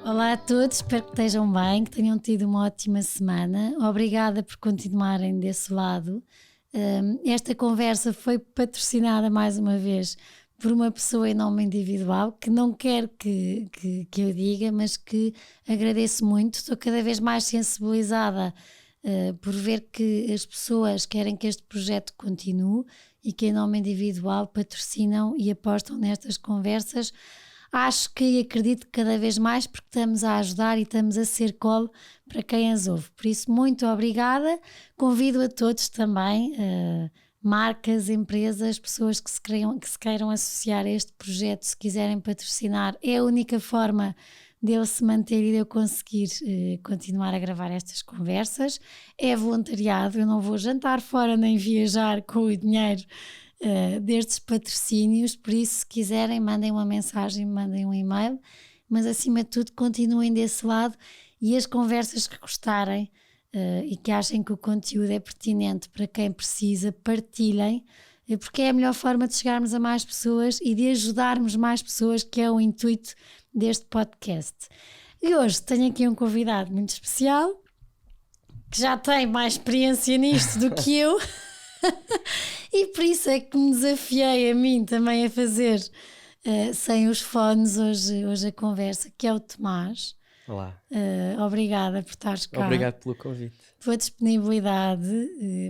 Olá a todos, espero que estejam bem, que tenham tido uma ótima semana. Obrigada por continuarem desse lado. Esta conversa foi patrocinada mais uma vez por uma pessoa em nome individual que não quer que eu diga, mas que agradeço muito. Estou cada vez mais sensibilizada por ver que as pessoas querem que este projeto continue e que em nome individual patrocinam e apostam nestas conversas. Acho que acredito cada vez mais porque estamos a ajudar e estamos a ser colo para quem as ouve. Por isso, muito obrigada. Convido a todos também, marcas, empresas, pessoas que se queiram associar a este projeto, se quiserem patrocinar. É a única forma de eu se manter e de eu conseguir continuar a gravar estas conversas. É voluntariado, eu não vou jantar fora nem viajar com o dinheiro destes patrocínios, por isso se quiserem mandem uma mensagem, mandem um e-mail, mas acima de tudo continuem desse lado e as conversas que gostarem e que achem que o conteúdo é pertinente para quem precisa, partilhem, porque é a melhor forma de chegarmos a mais pessoas e de ajudarmos mais pessoas, que é o intuito deste podcast. E hoje tenho aqui um convidado muito especial que já tem mais experiência nisto do que eu. E por isso é que me desafiei a mim também a fazer sem os fones hoje a conversa, que é o Tomás. Olá. Obrigada por estares cá. Obrigado pelo convite. Pela disponibilidade,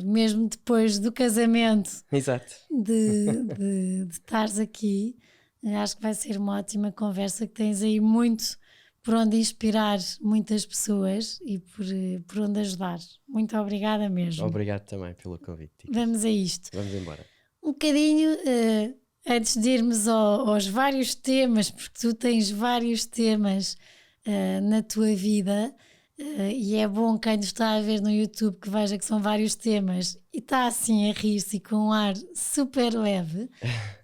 mesmo depois do casamento. Exato. De estares aqui. Acho que vai ser uma ótima conversa, que tens aí muito por onde inspirar muitas pessoas e por onde ajudar. Muito obrigada mesmo. Obrigado também pelo convite. Vamos a isto. Vamos embora. Um bocadinho, antes de irmos aos vários temas, porque tu tens vários temas na tua vida, e é bom quem nos está a ver no YouTube que veja que são vários temas e está assim a rir-se com um ar super leve,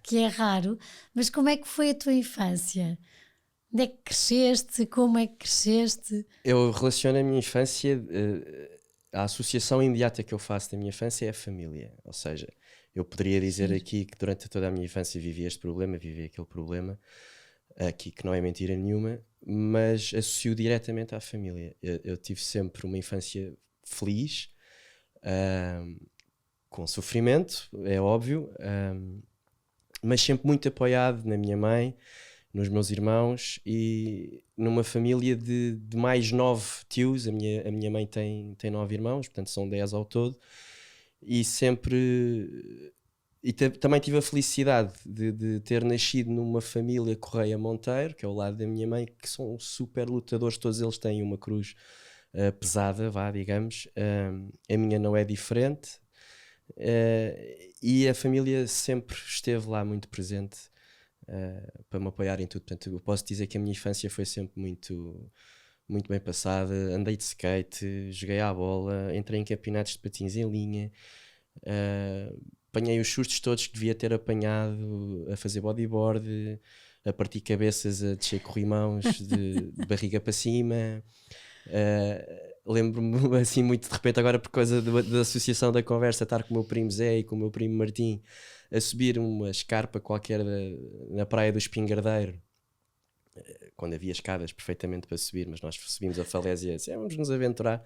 que é raro. Mas como é que foi a tua infância? Onde é que cresceste? Como é que cresceste? Eu relaciono a minha infância, a associação imediata que eu faço da minha infância é a família. Ou seja, eu poderia dizer aqui que durante toda a minha infância vivi este problema, vivi aquele problema, aqui que não é mentira nenhuma, mas associo diretamente à família. Eu tive sempre uma infância feliz, com sofrimento, é óbvio, mas sempre muito apoiado na minha mãe, nos meus irmãos e numa família de mais 9 tios. A minha mãe tem 9 irmãos, portanto são 10 ao todo, e sempre... também tive a felicidade de ter nascido numa família Correia Monteiro, que é ao lado da minha mãe, que são super lutadores, todos eles têm uma cruz pesada, digamos. A minha não é diferente, e a família sempre esteve lá muito presente para me apoiar em tudo. Portanto, eu posso dizer que a minha infância foi sempre muito, muito bem passada. Andei de skate, joguei à bola, entrei em campeonatos de patins em linha, apanhei os sustos todos que devia ter apanhado a fazer bodyboard, a partir cabeças, a descer corrimãos de barriga para cima. Lembro-me assim muito de repente agora, por causa da associação da conversa, estar com o meu primo Zé e com o meu primo Martim a subir uma escarpa qualquer na praia do Espingardeiro, quando havia escadas perfeitamente para subir, mas nós subimos a falésia e disse, vamos nos aventurar.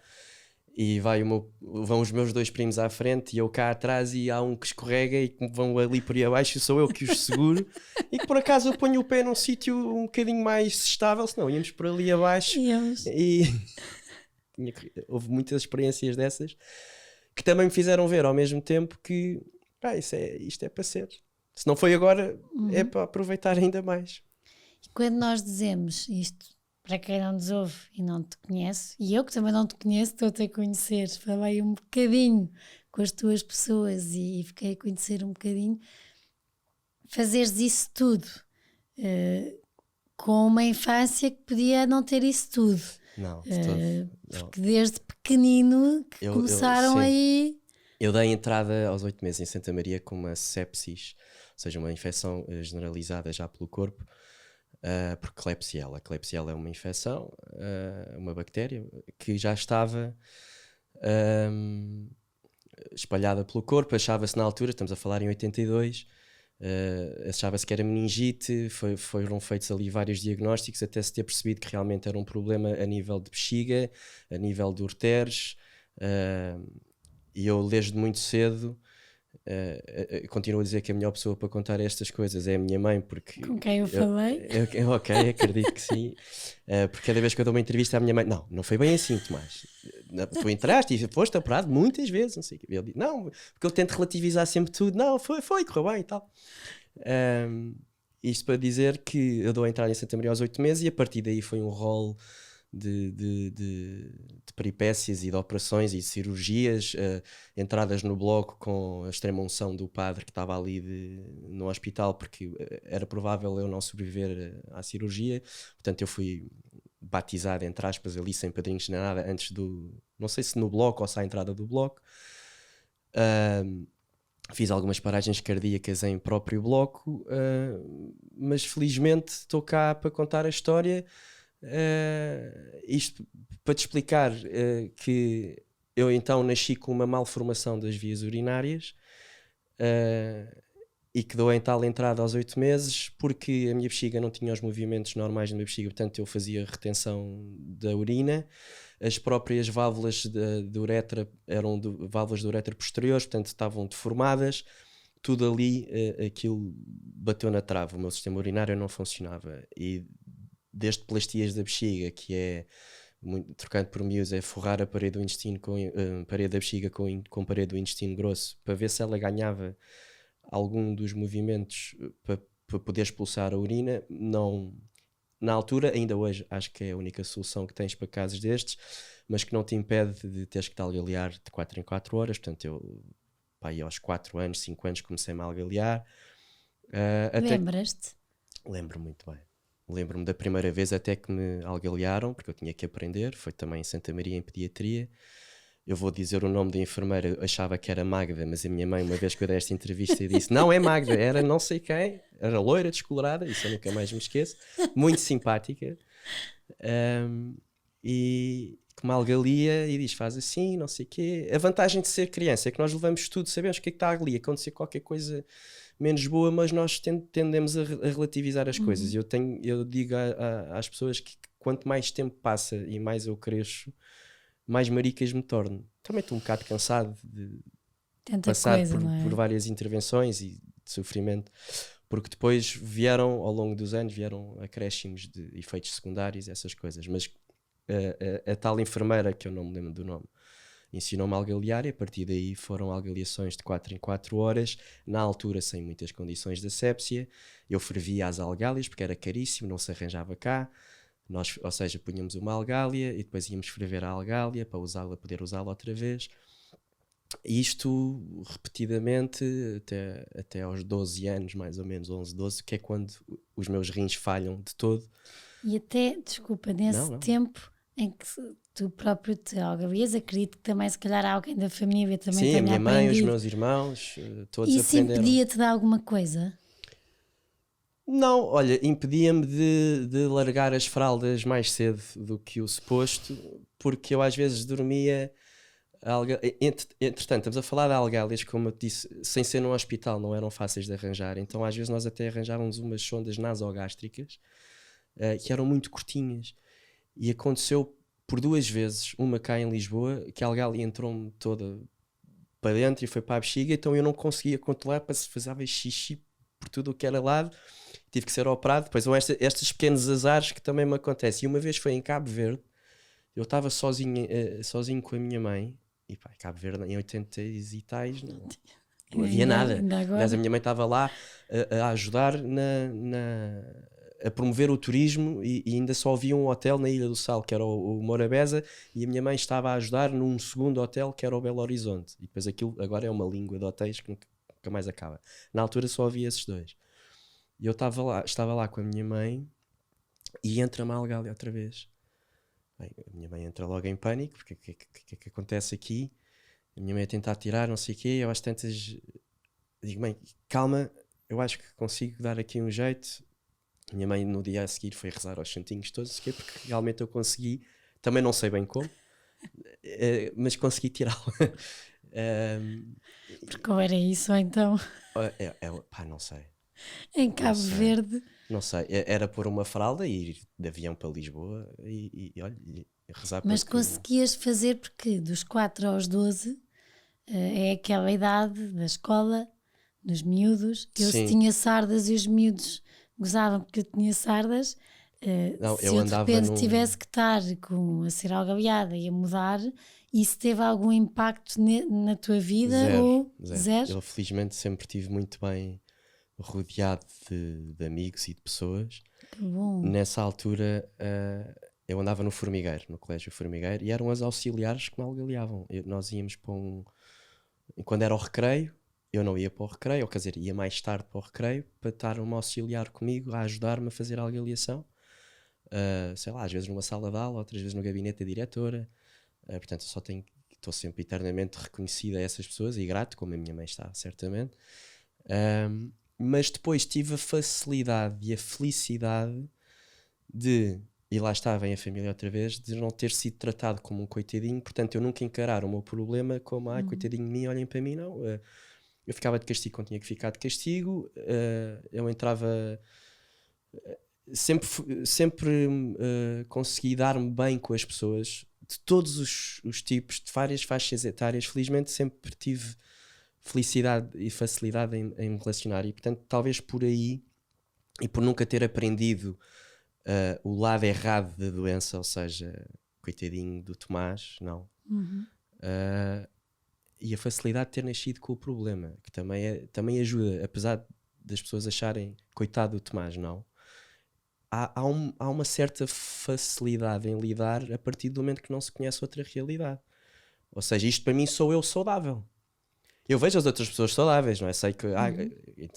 E vão os meus 2 primos à frente e eu cá atrás, e há um que escorrega e que vão ali por aí abaixo, e sou eu que os seguro e que por acaso eu ponho o pé num sítio um bocadinho mais estável, senão íamos por ali abaixo. E houve muitas experiências dessas que também me fizeram ver ao mesmo tempo que isto é para ser. Se não foi agora, é para aproveitar ainda mais. E quando nós dizemos isto, para quem não nos ouve e não te conhece, e eu que também não te conheço, estou-te a conhecer, falei um bocadinho com as tuas pessoas e fiquei a conhecer um bocadinho, fazeres isso tudo com uma infância que podia não ter isso tudo. Não, de todo. Não. Porque desde pequenino que começaram sim. aí. Eu dei entrada aos 8 meses em Santa Maria com uma sepsis, ou seja, uma infecção generalizada já pelo corpo, por Klebsiella. A Klebsiella é uma infecção, uma bactéria que já estava espalhada pelo corpo. Achava-se na altura, estamos a falar em 82, achava-se que era meningite, foram feitos ali vários diagnósticos até se ter percebido que realmente era um problema a nível de bexiga, a nível de ureteres, e eu desde muito cedo continuo a dizer que a melhor pessoa para contar estas coisas é a minha mãe, porque Com quem eu falei. ok, acredito que sim, porque cada vez que eu dou uma entrevista à minha mãe, não foi bem assim, Tomás, tu entraste e foste apurado muitas vezes, não sei o que. Ele diz, não, porque eu tento relativizar sempre tudo, não, foi, correu bem e tal. Isto para dizer que eu dou a entrada em Santa Maria aos 8 meses e a partir daí foi um rol de peripécias e de operações e de cirurgias, entradas no bloco com a extrema unção do padre que estava ali no hospital, porque era provável eu não sobreviver à cirurgia. Portanto, eu fui batizado, entre aspas, ali sem padrinhos nem nada, antes não sei se no bloco ou se à entrada do bloco. Fiz algumas paragens cardíacas em próprio bloco, mas felizmente estou cá para contar a história. Isto para te explicar que eu então nasci com uma malformação das vias urinárias, e que dou em tal entrada aos 8 meses porque a minha bexiga não tinha os movimentos normais da minha bexiga, portanto eu fazia retenção da urina. As próprias válvulas de uretra eram válvulas de uretra posteriores, portanto estavam deformadas. Tudo ali, aquilo bateu na trave. O meu sistema urinário não funcionava e desde plastias da bexiga, que é, trocando por miúdos, é forrar a parede do intestino parede da bexiga com parede do intestino grosso, para ver se ela ganhava algum dos movimentos para poder expulsar a urina. Não, na altura, ainda hoje, acho que é a única solução que tens para casos destes, mas que não te impede de teres que te algalear de 4 em 4 horas. Portanto, eu, aos 4 anos, 5 anos, comecei-me a algalear. Lembras-te? Lembro muito bem. Lembro-me da primeira vez até que me algalearam, porque eu tinha que aprender. Foi também em Santa Maria, em pediatria. Eu vou dizer o nome da enfermeira, eu achava que era Magda, mas a minha mãe, uma vez que eu dei esta entrevista, disse, não é Magda, era não sei quem, era loira, descolorada, isso eu nunca mais me esqueço, muito simpática, e que me algalia e diz, faz assim, não sei o quê. A vantagem de ser criança é que nós levamos tudo, sabemos o que é que está ali, acontecer qualquer coisa menos boa, mas nós tendemos a relativizar as coisas. Eu digo às pessoas que quanto mais tempo passa e mais eu cresço, mais maricas me torno. Também estou um bocado cansado de passar por várias intervenções e de sofrimento, porque depois vieram, ao longo dos anos, vieram acréscimos de efeitos secundários, essas coisas. Mas a tal enfermeira, que eu não me lembro do nome, ensinou-me a algalear e a partir daí foram algaleações de 4 em 4 horas, na altura sem muitas condições de asepsia. Eu fervia as algálias porque era caríssimo, não se arranjava cá. Nós, ou seja, punhamos uma algália e depois íamos ferver a algália para poder usá-la outra vez. E isto repetidamente até aos 12 anos, mais ou menos, 11, 12, que é quando os meus rins falham de todo. E até, desculpa, nesse tempo em que tu próprio te algalias, acredito que também se calhar alguém da família também tenha aprendido. Sim, a minha mãe, os meus irmãos, todos aprenderam. Isso impedia-te de alguma coisa? Não, olha, impedia-me de largar as fraldas mais cedo do que o suposto, porque eu às vezes dormia. Entretanto, estamos a falar de algálias, como eu te disse, sem ser num hospital, não eram fáceis de arranjar. Então, às vezes, nós até arranjávamos umas sondas nasogástricas que eram muito curtinhas. E aconteceu por 2 vezes, uma cá em Lisboa, que a algália entrou-me toda para dentro e foi para a bexiga, então eu não conseguia controlar, para se fazer xixi por tudo o que era lado. Tive que ser operado. Depois estes pequenos azares que também me acontecem. E uma vez foi em Cabo Verde, eu estava sozinho com a minha mãe, e pá, Cabo Verde em 80 e tais não havia nada. Aliás, a minha mãe estava lá a ajudar a promover o turismo e ainda só havia um hotel na Ilha do Sal, que era o Morabeza, e a minha mãe estava a ajudar num segundo hotel que era o Belo Horizonte. E depois aquilo agora é uma língua de hotéis que nunca mais acaba. Na altura só havia esses dois. E eu estava lá com a minha mãe e entra-me a algália outra vez. Bem, a minha mãe entra logo em pânico, porque o que acontece aqui? A minha mãe a tentar tirar, não sei o quê, eu às tantas digo, mãe, calma, eu acho que consigo dar aqui um jeito. A minha mãe no dia a seguir foi rezar aos santinhos todos, porque realmente eu consegui, também não sei bem como, mas consegui tirá-lo. Porque ou era isso, ou então Pá, não sei. em Não Cabo sei. Verde. Não sei. Era pôr uma fralda e ir de avião para Lisboa olha, e rezar para Mas que. conseguias fazer porque dos 4 aos 12 é aquela idade da escola, dos miúdos. Eu se Sim, tinha sardas e os miúdos gozavam porque eu tinha sardas, não, se eu eu de andava repente num. tivesse que estar a ser algabeada e a mudar, isso teve algum impacto na tua vida Zero, ou zero. zero? Eu felizmente sempre estive muito bem rodeado de amigos e de pessoas. Que bom. Nessa altura, eu andava no Formigueiro, no Colégio Formigueiro, e eram as auxiliares que me algaleavam. Nós íamos para um. Quando era o recreio, eu não ia para o recreio, ou quer dizer, ia mais tarde para o recreio para estar uma auxiliar comigo a ajudar-me a fazer a algaleação. Sei lá, às vezes numa sala de aula, outras vezes no gabinete da diretora. Portanto, eu só tenho. Estou sempre eternamente reconhecido a essas pessoas e grato, como a minha mãe está, certamente. Mas depois tive a facilidade e a felicidade de, e lá está, vem a família outra vez, de não ter sido tratado como um coitadinho. Portanto, eu nunca encarar o meu problema como, ai, coitadinho de mim, olhem para mim, não. Eu ficava de castigo quando tinha que ficar de castigo. Eu entrava. Sempre consegui dar-me bem com as pessoas de todos os tipos, de várias faixas etárias. Felizmente sempre tive felicidade e facilidade em me relacionar, e portanto talvez por aí, e por nunca ter aprendido o lado errado da doença, ou seja, coitadinho do Tomás, não. E a facilidade de ter nascido com o problema, que também ajuda, apesar das pessoas acharem coitado do Tomás, não. Há uma certa facilidade em lidar a partir do momento que não se conhece outra realidade. Ou seja, isto para mim sou eu saudável. Eu vejo as outras pessoas saudáveis, não é? Sei que,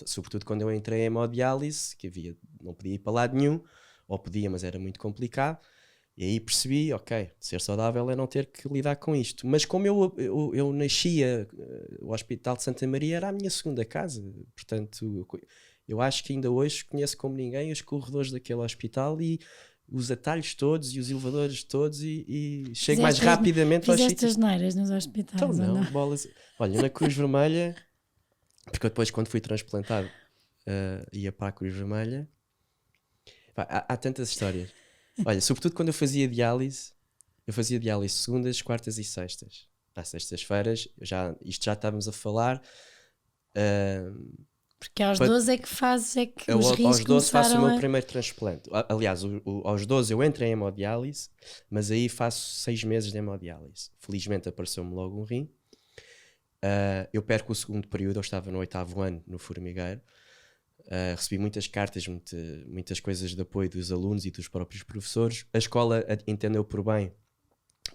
sobretudo quando eu entrei em hemodiálise, que não podia ir para lado nenhum, ou podia, mas era muito complicado. E aí percebi, ok, ser saudável é não ter que lidar com isto. Mas como eu nascia, o Hospital de Santa Maria era a minha segunda casa. Portanto, eu acho que ainda hoje conheço como ninguém os corredores daquele hospital e os atalhos todos e os elevadores todos e chego mais rapidamente aos Fizeste sítios. as neiras nos Então hospitais, ou não, não? bolas. Olha, na Cruz Vermelha, porque eu depois quando fui transplantado ia para a Cruz Vermelha. Pá, há tantas histórias. Olha, sobretudo quando eu fazia diálise segundas, quartas e sextas. Às sextas-feiras, isto já estávamos a falar. Porque aos 12 é que fazes, é que Eu, os rins aos 12 faço o começaram meu a... primeiro transplante. Aliás, aos 12 eu entrei em hemodiálise, mas aí faço 6 meses de hemodiálise. Felizmente apareceu-me logo um rim. Eu perco o segundo período, eu estava no 8º ano no Formigueiro. Recebi muitas cartas, muitas coisas de apoio dos alunos e dos próprios professores. A escola entendeu por bem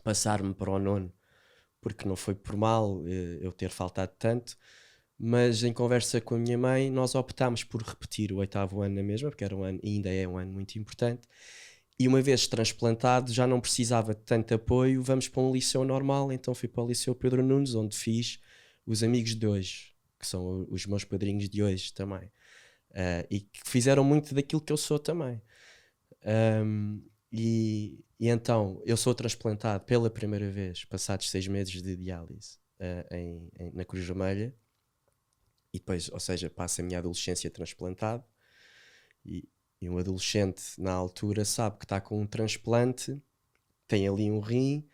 passar-me para o 9º, porque não foi por mal eu ter faltado tanto, mas em conversa com a minha mãe nós optámos por repetir o 8º ano na mesma, porque era um ano, e ainda é um ano muito importante, e uma vez transplantado já não precisava de tanto apoio, vamos para um liceu normal. Então fui para o Liceu Pedro Nunes, onde fiz os amigos de hoje, que são os meus padrinhos de hoje também. E que fizeram muito daquilo que eu sou também. E então eu sou transplantado pela primeira vez, passados 6 meses de diálise na Cruz Vermelha, e depois, ou seja, passo a minha adolescência transplantado. E um adolescente na altura sabe que está com um transplante, tem ali um rim,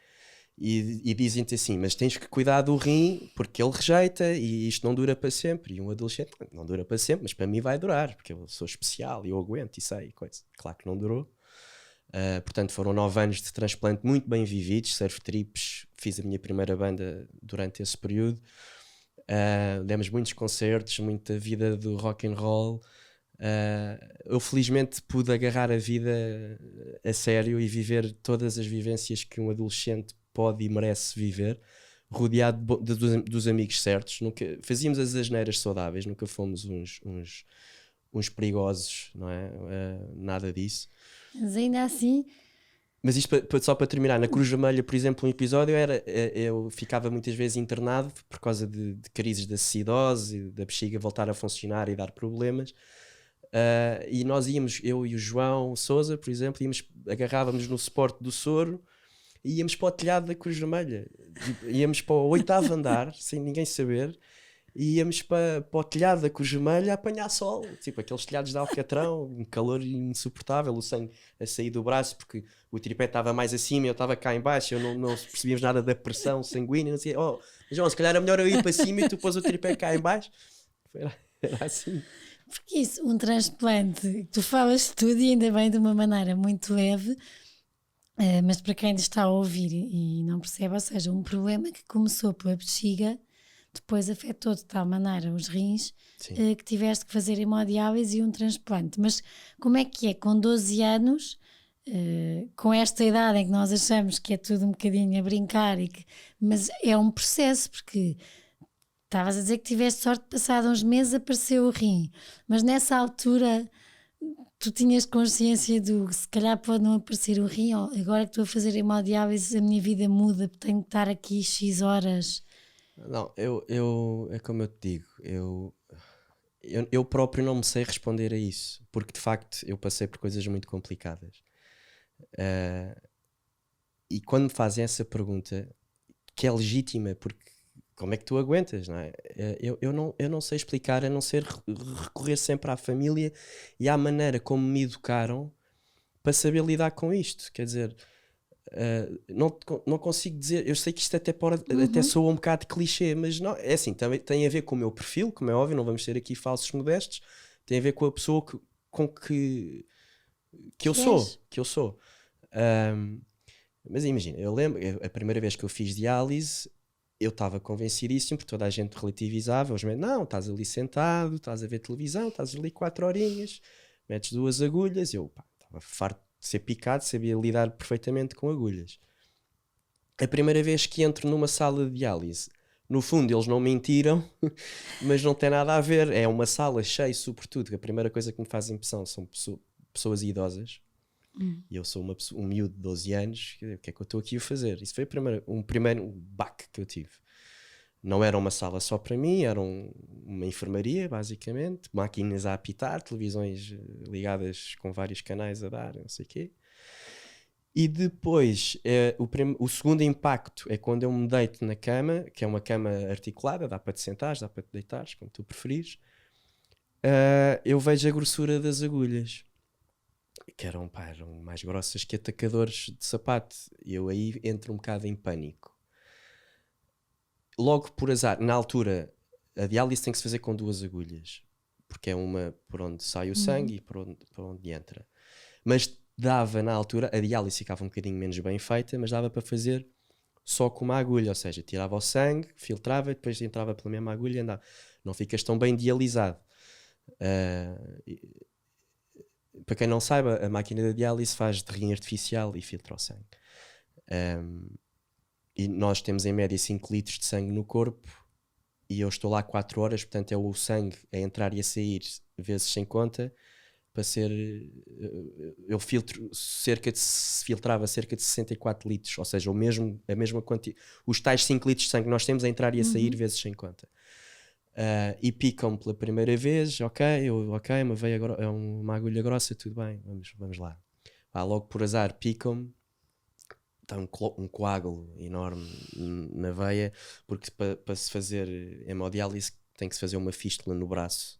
e dizem-te assim, mas tens que cuidar do rim porque ele rejeita e isto não dura para sempre. E um adolescente, não dura para sempre, mas para mim vai durar, porque eu sou especial e eu aguento e sei coisa. Claro que não durou. Portanto, foram 9 anos de transplante muito bem vividos, surf trips, fiz a minha primeira banda durante esse período. Demos muitos concertos, muita vida do rock and roll. Eu felizmente pude agarrar a vida a sério e viver todas as vivências que um adolescente pode e merece viver, rodeado dos amigos certos. Fazíamos as asneiras saudáveis, nunca fomos uns perigosos, não é? Nada disso. Mas ainda assim, Mas isto só para terminar, na Cruz Vermelha, por exemplo, um episódio era, eu ficava muitas vezes internado por causa de crises de acidose e da bexiga voltar a funcionar e dar problemas. E nós íamos, eu e o João Sousa, por exemplo, agarrávamos no suporte do soro e íamos para o telhado da Cruz Vermelha. Íamos para o 8º andar, sem ninguém saber, e íamos para o telhado da Cruz Vermelha a apanhar sol, tipo aqueles telhados de alcatrão, um calor insuportável, o sangue a sair do braço porque o tripé estava mais acima e eu estava cá em baixo, eu não percebíamos nada da pressão sanguínea, não sei, João, se calhar é melhor eu ir para cima e tu pôs o tripé cá em baixo. Era assim. Porque isso, um transplante, tu falas tudo e ainda bem de uma maneira muito leve, mas para quem está a ouvir e não percebe, ou seja, um problema que começou pela bexiga, depois afetou de tal maneira os rins que tiveste que fazer hemodiálise e um transplante. Mas como é que é? Com 12 anos, com esta idade em que nós achamos que é tudo um bocadinho a brincar, mas é um processo, porque estavas a dizer que tiveste sorte de passar uns meses apareceu o rim, mas nessa altura tu tinhas consciência do se calhar pode não aparecer o rim, ou agora que estou a fazer hemodiálise a minha vida muda, tenho que estar aqui X horas. Não, é como eu te digo, eu próprio não me sei responder a isso, porque de facto eu passei por coisas muito complicadas. E quando me fazem essa pergunta, que é legítima, porque como é que tu aguentas, não é? Eu não sei explicar, a não ser recorrer sempre à família e à maneira como me educaram para saber lidar com isto. Quer dizer, não consigo dizer, eu sei que isto até soa um bocado de clichê, mas não, é assim, também tem a ver com o meu perfil, como é óbvio, não vamos ser aqui falsos modestos, tem a ver com a pessoa que eu sou. Mas imagina, eu lembro, a primeira vez que eu fiz diálise, eu estava convencidíssimo, porque toda a gente relativizava, os médicos, não, estás ali sentado, estás a ver televisão, estás ali 4 horinhas, metes 2 agulhas, eu estava farto de ser picado, sabia lidar perfeitamente com agulhas. A primeira vez que entro numa sala de diálise, no fundo eles não mentiram, mas não tem nada a ver, é uma sala cheia, sobretudo, a primeira coisa que me faz impressão são pessoas idosas, e eu sou um miúdo de 12 anos, o que é que eu estou aqui a fazer? Isso foi um primeiro baque que eu tive. Não era uma sala só para mim, era uma enfermaria, basicamente, máquinas a apitar, televisões ligadas com vários canais a dar, não sei o quê. E depois, o segundo impacto é quando eu me deito na cama, que é uma cama articulada, dá para te sentares, dá para te deitares, como tu preferires. Eu vejo a grossura das agulhas, que eram mais grossas que atacadores de sapato. E eu aí entro um bocado em pânico. Logo por azar, na altura, a diálise tem que se fazer com 2 agulhas, porque é uma por onde sai o sangue e por onde entra. Mas dava na altura, a diálise ficava um bocadinho menos bem feita, mas dava para fazer só com uma agulha, ou seja, tirava o sangue, filtrava e depois entrava pela mesma agulha e andava. Não ficas tão bem dialisado. Para quem não saiba, a máquina da diálise faz de rim artificial e filtra o sangue. E nós temos em média 5 litros de sangue no corpo e eu estou lá 4 horas, portanto é o sangue a entrar e a sair vezes sem conta para ser... Eu filtrava cerca de 64 litros, ou seja, a mesma quantidade, os tais 5 litros de sangue que nós temos a entrar e a sair vezes sem conta. E picam-me pela primeira vez, ok, uma veia é uma agulha grossa, tudo bem, vamos lá. Logo por azar, picam-me, está um coágulo enorme na veia, porque para se fazer hemodiálise tem que se fazer uma fístula no braço,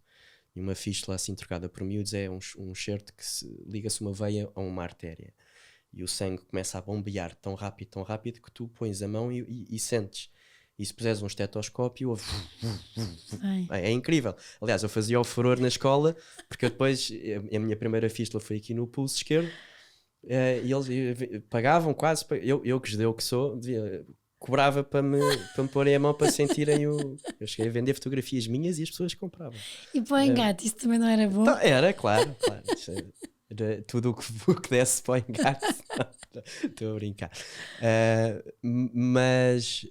e uma fístula assim trocada por miúdos é um enxerto que liga-se uma veia a uma artéria, e o sangue começa a bombear tão rápido que tu pões a mão e sentes. E se puseres um estetoscópio, é incrível. Aliás, eu fazia o furor na escola, porque eu depois, a minha primeira fístula foi aqui no pulso esquerdo, e eles pagavam quase, eu que judeu que sou, cobrava para me porem a mão para sentirem o... Eu cheguei a vender fotografias minhas e as pessoas compravam. E para o engate, isso também não era bom? Então, era, claro. Era tudo o que desse para o engate. Estou a brincar. Mas...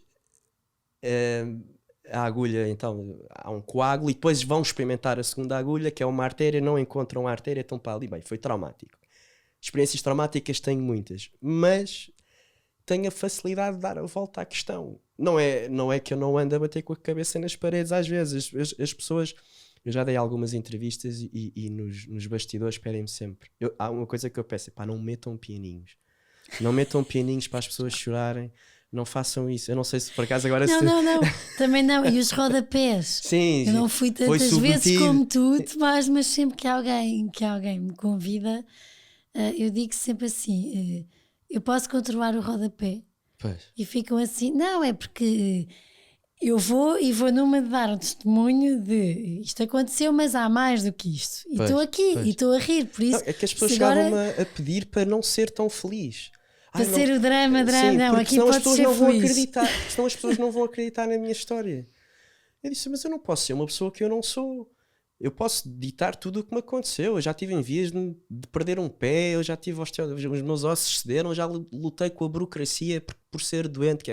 a agulha, então há um coágulo e depois vão experimentar a segunda agulha, que é uma artéria, não encontram a artéria, estão para ali, bem, foi traumático. Experiências traumáticas tenho muitas, mas tenho a facilidade de dar a volta à questão. Não é que eu não ando a bater com a cabeça nas paredes às vezes. As pessoas... Eu já dei algumas entrevistas e nos bastidores pedem-me sempre. Há uma coisa que eu peço, pá, não metam pianinhos. Não metam pianinhos para as pessoas chorarem. Não façam isso. Eu não sei se por acaso agora... Não, também não. E os rodapés? Sim, eu não fui tantas vezes como tu, Tomás, mas sempre que alguém me convida, eu digo sempre assim, eu posso controlar o rodapé. Pois. E ficam assim, não, é porque... Eu vou numa de dar um testemunho de isto aconteceu, mas há mais do que isto. E estou aqui, e estou a rir. Por isso, não, é que as pessoas chegavam a pedir para não ser tão feliz. Para ser o drama, sim, não, aqui senão pode as pessoas ser não vão feliz. acreditar. Senão as pessoas não vão acreditar na minha história. Eu disse, mas eu não posso ser uma pessoa que eu não sou. Eu posso ditar tudo o que me aconteceu. Eu já tive em vias de perder um pé, eu já tive os meus ossos cederam, já lutei com a burocracia por ser doente.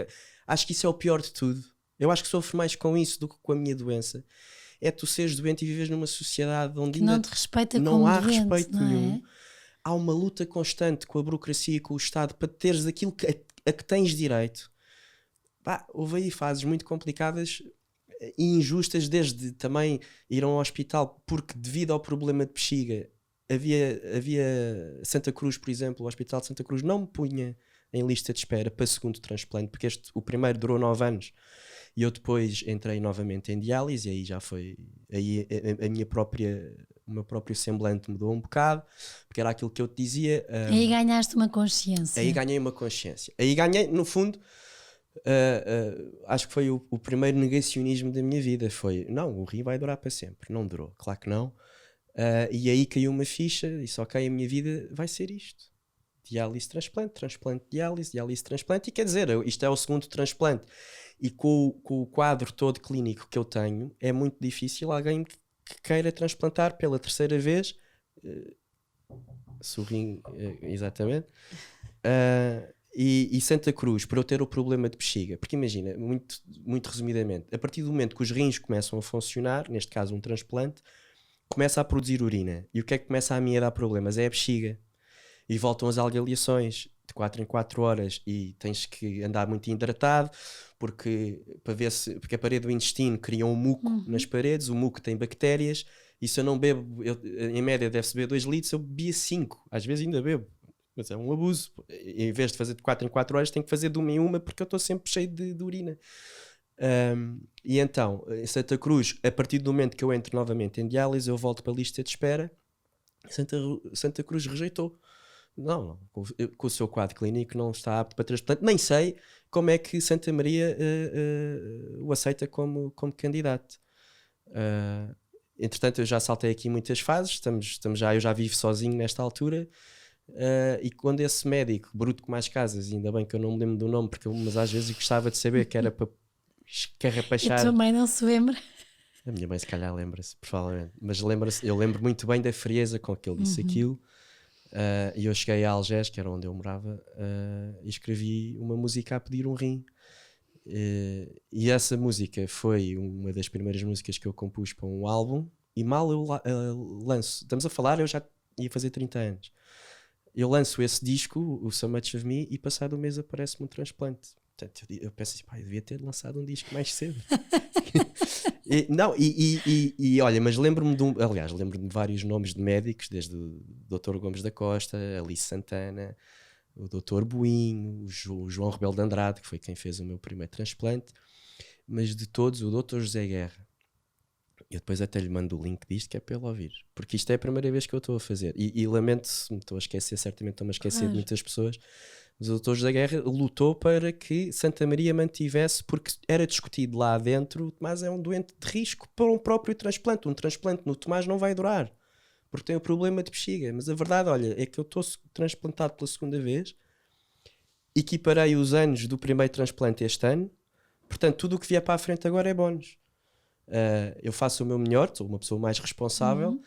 Acho que isso é o pior de tudo. Eu acho que sofro mais com isso do que com a minha doença. É tu seres doente e vives numa sociedade onde que não te respeita não como há doente, respeito não nenhum. É? Há uma luta constante com a burocracia e com o Estado para teres aquilo a que tens direito. Pá, houve aí fases muito complicadas e injustas, desde também ir a um hospital porque devido ao problema de bexiga havia Santa Cruz, por exemplo, o Hospital de Santa Cruz não me punha em lista de espera para segundo transplante, porque o primeiro durou 9 anos. E eu depois entrei novamente em diálise e aí já foi... Aí o meu próprio semblante mudou um bocado, porque era aquilo que eu te dizia. Aí ganhaste uma consciência. Aí ganhei uma consciência. Aí ganhei, no fundo, acho que foi o primeiro negacionismo da minha vida. Foi, não, o rim vai durar para sempre. Não durou, claro que não. E aí caiu uma ficha e disse, ok, a minha vida vai ser isto. Diálise, transplante, diálise, transplante. E quer dizer, isto é o segundo transplante. E com o quadro todo clínico que eu tenho, é muito difícil alguém que queira transplantar pela terceira vez, sorrim, exatamente, e Santa Cruz, por eu ter o problema de bexiga. Porque imagina, muito, muito resumidamente, a partir do momento que os rins começam a funcionar, neste caso um transplante, começa a produzir urina. E o que é que começa a mim a dar problemas? É a bexiga. E voltam as algaliações de 4 em 4 horas e tens que andar muito hidratado porque a parede do intestino cria um muco nas paredes, o muco tem bactérias e se eu não bebo, em média deve-se beber 2 litros, eu bebia 5, às vezes ainda bebo, mas é um abuso. Em vez de fazer de 4 em 4 horas tenho que fazer de 1 em 1 porque eu estou sempre cheio de urina. E então, em Santa Cruz, a partir do momento que eu entro novamente em diálise, eu volto para a lista de espera. Santa Cruz rejeitou. Não, com o seu quadro clínico não está apto para transplante. Nem sei como é que Santa Maria o aceita como candidato. Entretanto, eu já saltei aqui muitas fases. Eu já vivo sozinho nesta altura. E quando esse médico, bruto com mais casas, ainda bem que eu não me lembro do nome, mas às vezes eu gostava de saber que era para escarrapachar. A tua mãe não se lembra? A minha mãe se calhar lembra-se, provavelmente. Mas eu lembro muito bem da frieza com que ele disse aquilo. E eu cheguei a Algés, que era onde eu morava, e escrevi uma música a pedir um rim. E essa música foi uma das primeiras músicas que eu compus para um álbum. E mal eu lanço, estamos a falar, eu já ia fazer 30 anos. Eu lanço esse disco, o So Much of Me, e passado um mês aparece-me um transplante. Portanto, eu penso assim, pá, eu devia ter lançado um disco mais cedo. Olha, mas lembro-me lembro-me de vários nomes de médicos, desde o Dr. Gomes da Costa, Alice Santana, o Dr. Boinho, o João Rebelo de Andrade, que foi quem fez o meu primeiro transplante, mas de todos, o Dr. José Guerra. Eu depois até lhe mando o link disto, que é para ele ouvir, porque isto é a primeira vez que eu estou a fazer. E lamento se me estou a esquecer, certamente estou-me a esquecer de muitas pessoas. Mas o Dr. José Guerra lutou para que Santa Maria mantivesse, porque era discutido lá dentro, o Tomás é um doente de risco para um próprio transplante. Um transplante no Tomás não vai durar, porque tem o problema de bexiga. Mas a verdade, olha, é que eu estou transplantado pela segunda vez, equiparei os anos do primeiro transplante este ano, portanto tudo o que vier para a frente agora é bónus. Eu faço o meu melhor, sou uma pessoa mais responsável,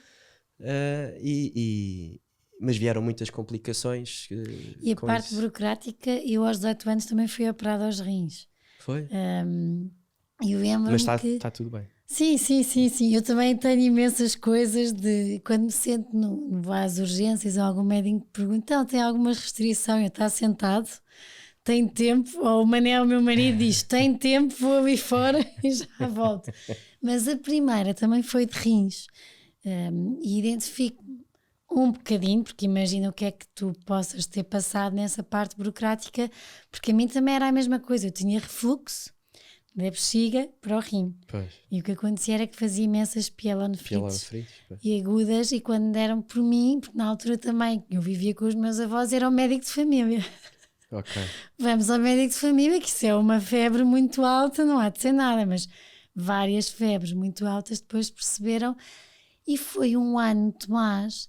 mas vieram muitas complicações. E a parte isso. burocrática, eu aos 18 anos também fui operada aos rins. Foi? E lembro-me mas que... está tudo bem. Sim. Eu também tenho imensas coisas de quando me sento no às urgências ou algum médico me pergunta, então, tem alguma restrição? Eu estou sentado, tem tempo, ou o Manel, meu marido, diz, tem tempo, vou ali fora e já volto. Mas a primeira também foi de rins. E identifico um bocadinho, porque imagina o que é que tu possas ter passado nessa parte burocrática, porque a mim também era a mesma coisa, eu tinha refluxo da bexiga para o rim. Pois. E o que acontecia era que fazia imensas Pielonefrites, pielonefrites e agudas, e quando deram por mim, porque na altura também eu vivia com os meus avós, era o médico de família. Ok. Vamos ao médico de família, que isso é uma febre muito alta, não há de ser nada, mas várias febres muito altas depois perceberam, e foi um ano, Tomás,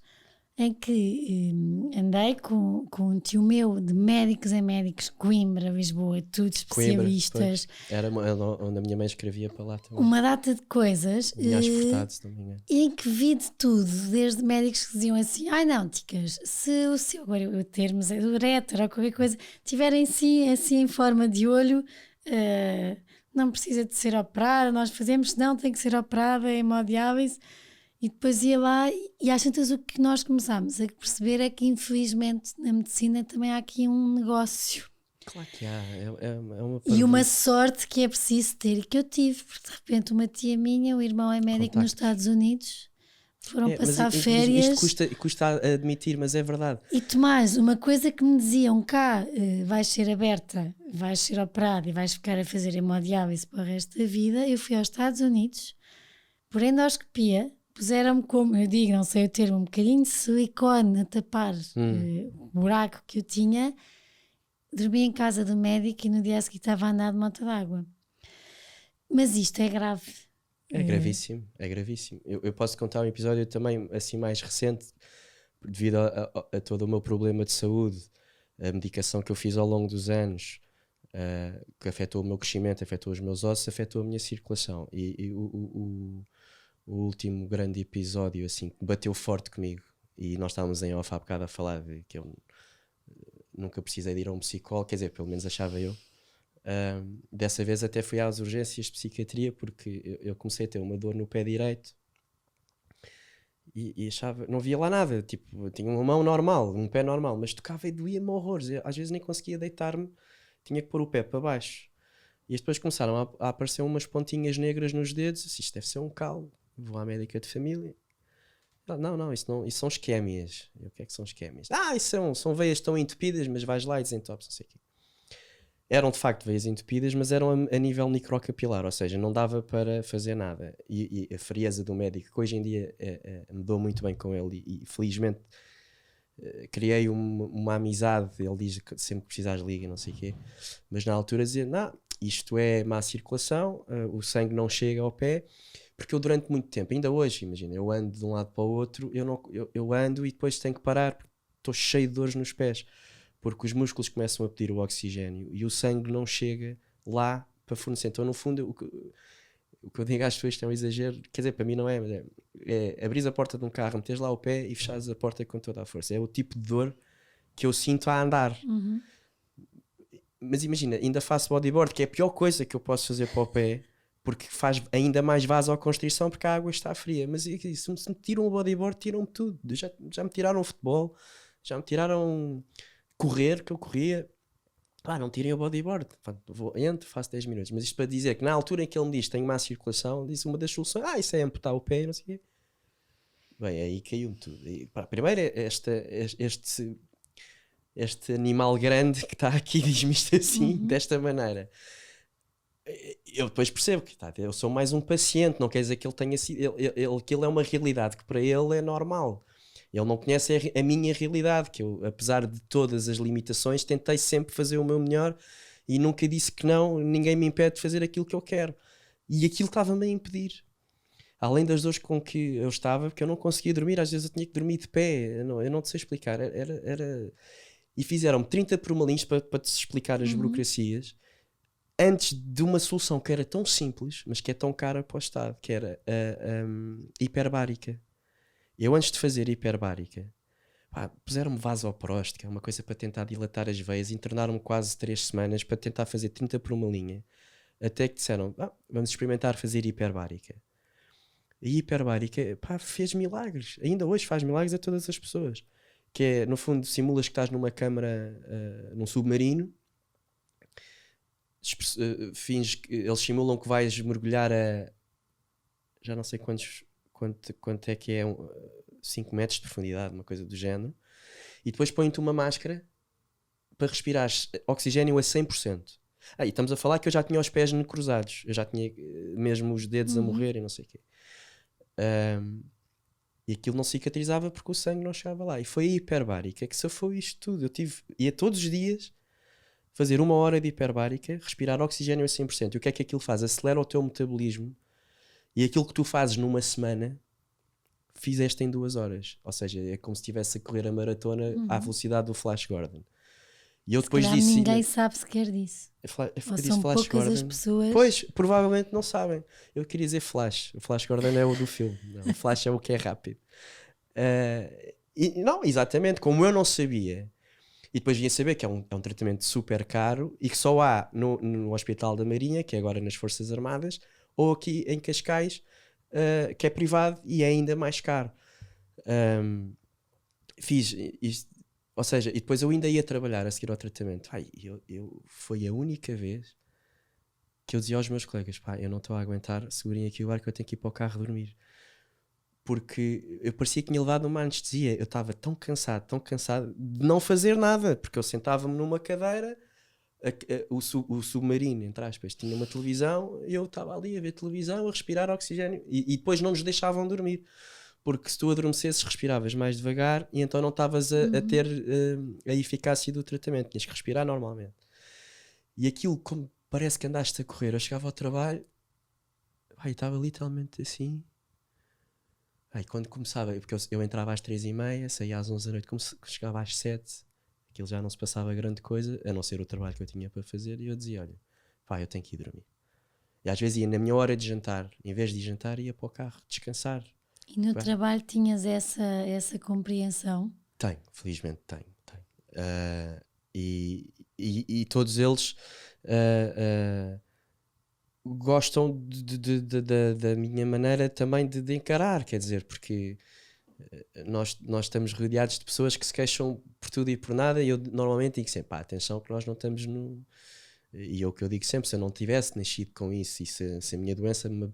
em que andei com um tio meu de médicos em médicos, Coimbra, Lisboa, tudo especialistas. Era onde a minha mãe escrevia para lá também. Uma data de coisas. Vinha às Furtado, se não me engano. Em que vi de tudo, desde médicos que diziam assim, ai não, ticas, se o seu, agora o termo é ureter ou qualquer coisa, tiverem sim, assim em forma de olho, não precisa de ser operada, nós fazemos, senão tem que ser operada, é hemodiálise. E depois ia lá e às tantas o que nós começámos a perceber é que infelizmente na medicina também há aqui um negócio. Claro que há, é uma E uma sorte que é preciso ter e que eu tive, porque de repente uma tia minha, o irmão é médico nos Estados Unidos, foram passar férias. Isto custa a admitir, mas é verdade. E Tomás, uma coisa que me diziam cá, vais ser aberta, vais ser operada e vais ficar a fazer hemodiálise para o resto da vida, eu fui aos Estados Unidos, por endoscopia, puseram-me, como eu digo, não sei o termo, um bocadinho de silicone a tapar o buraco que eu tinha. Dormi em casa do médico e no dia seguinte estava a andar de moto d'água. Mas isto é grave. É gravíssimo, é gravíssimo. Eu posso contar um episódio também assim mais recente, devido a todo o meu problema de saúde, a medicação que eu fiz ao longo dos anos, que afetou o meu crescimento, afetou os meus ossos, afetou a minha circulação. E o último grande episódio assim, que bateu forte comigo, e nós estávamos em off há bocado a falar de que eu nunca precisei de ir a um psicólogo, quer dizer, pelo menos achava eu. Dessa vez até fui às urgências de psiquiatria, porque eu comecei a ter uma dor no pé direito e achava, não via lá nada, tipo, eu tinha uma mão normal, um pé normal, mas tocava e doía-me horrores. Às vezes nem conseguia deitar-me, tinha que pôr o pé para baixo. E depois começaram a aparecer umas pontinhas negras nos dedos. Isto deve ser um calo. Vou à médica de família. Não, isso são isquémias. O que é que são isquémias? Isso são veias tão entupidas, mas vais lá e desentopes, não sei o quê. Eram de facto veias entupidas, mas eram a nível microcapilar, ou seja, não dava para fazer nada. E a frieza do médico, que hoje em dia me dou muito bem com ele, e felizmente criei uma amizade. Ele diz que sempre que precisares liga, não sei o quê. Mas na altura dizia, isto é má circulação, o sangue não chega ao pé. Porque eu durante muito tempo, ainda hoje, imagina, eu ando de um lado para o outro, eu ando e depois tenho que parar, porque estou cheio de dores nos pés, porque os músculos começam a pedir o oxigénio e o sangue não chega lá para fornecer. Então, no fundo, o que eu digo às pessoas, isto é um exagero, quer dizer, para mim não é, mas é abrir a porta de um carro, meteres lá o pé e fechares a porta com toda a força. É o tipo de dor que eu sinto a andar. Mas imagina, ainda faço bodyboard, que é a pior coisa que eu posso fazer para o pé, porque faz ainda mais vasoconstrição, porque a água está fria. Mas se me tiram o bodyboard, tiram-me tudo. Já me tiraram o futebol, já me tiraram correr, que eu corria. Não tirem o bodyboard. Entro, faço 10 minutos. Mas isto para dizer que na altura em que ele me diz tenho má circulação, disse uma das soluções, isso é amputar o pé, não sei o quê. Bem, aí caiu-me tudo. Primeiro este animal grande que está aqui diz-me isto assim, desta maneira. Eu depois percebo que eu sou mais um paciente, não quer dizer que ele tenha sido. Aquilo é uma realidade que para ele é normal. Ele não conhece a minha realidade, que eu, apesar de todas as limitações, tentei sempre fazer o meu melhor e nunca disse que não, ninguém me impede de fazer aquilo que eu quero. E aquilo estava-me a impedir. Além das dores com que eu estava, porque eu não conseguia dormir, às vezes eu tinha que dormir de pé, eu não te sei explicar. E fizeram-me 30 permalins para te explicar as burocracias, antes de uma solução que era tão simples, mas que é tão cara para o Estado, que era a hiperbárica. Eu, antes de fazer hiperbárica, puseram-me vasoprost, que é uma coisa para tentar dilatar as veias, internaram-me quase 3 semanas para tentar fazer 30 por uma linha, até que disseram, vamos experimentar fazer hiperbárica. A hiperbárica, pá, fez milagres. Ainda hoje faz milagres a todas as pessoas. Que é, no fundo, simulas que estás numa câmara, num submarino, finges que eles simulam que vais mergulhar a já não sei quanto é que é, 5 metros de profundidade, uma coisa do género, e depois põem-te uma máscara para respirares oxigênio a 100%. E estamos a falar que eu já tinha os pés cruzados, eu já tinha mesmo os dedos a morrer e não sei o quê. E aquilo não cicatrizava porque o sangue não chegava lá. E foi a hiperbárica que safou isto tudo. Ia todos os dias fazer 1 hora de hiperbárica, respirar oxigênio a 100%. E o que é que aquilo faz? Acelera o teu metabolismo, e aquilo que tu fazes numa semana fizeste em 2 horas. Ou seja, é como se estivesse a correr a maratona à velocidade do Flash Gordon. E eu depois disse... ninguém sabe sequer disso. Eu disse são Flash poucas Gordon. as pessoas... Pois, provavelmente não sabem. Eu queria dizer Flash. O Flash Gordon é o do filme. Não, o Flash é o que é rápido. Não, exatamente. Como eu não sabia. E depois vinha saber que é um tratamento super caro e que só há no Hospital da Marinha, que é agora nas Forças Armadas, ou aqui em Cascais, que é privado e é ainda mais caro. Fiz isto, ou seja, e depois eu ainda ia trabalhar a seguir ao tratamento. Foi a única vez que eu dizia aos meus colegas: pá, eu não estou a aguentar, segurem aqui o barco, eu tenho que ir para o carro dormir. Porque eu parecia que tinha levado uma anestesia. Eu estava tão cansado de não fazer nada, porque eu sentava-me numa cadeira, o submarino, entre aspas, tinha uma televisão, e eu estava ali a ver televisão, a respirar oxigênio, e depois não nos deixavam dormir, porque se tu adormecesses respiravas mais devagar e então não estavas a ter a eficácia do tratamento, tinhas que respirar normalmente. E aquilo, como parece que andaste a correr, eu chegava ao trabalho, estava literalmente assim. Quando começava, porque eu entrava às 3h30, saía às 11 da noite, chegava às 7, aquilo já não se passava grande coisa, a não ser o trabalho que eu tinha para fazer, e eu dizia: olha, eu tenho que ir dormir. E às vezes ia na minha hora de jantar, em vez de ir jantar, ia para o carro descansar. E no trabalho tinhas essa compreensão? Tenho, felizmente tenho. E todos eles gostam da minha maneira também de encarar, quer dizer, porque nós estamos rodeados de pessoas que se queixam por tudo e por nada, e eu normalmente digo sempre: atenção que nós não estamos no... E é o que eu digo sempre: se eu não tivesse nascido com isso, e se a minha doença me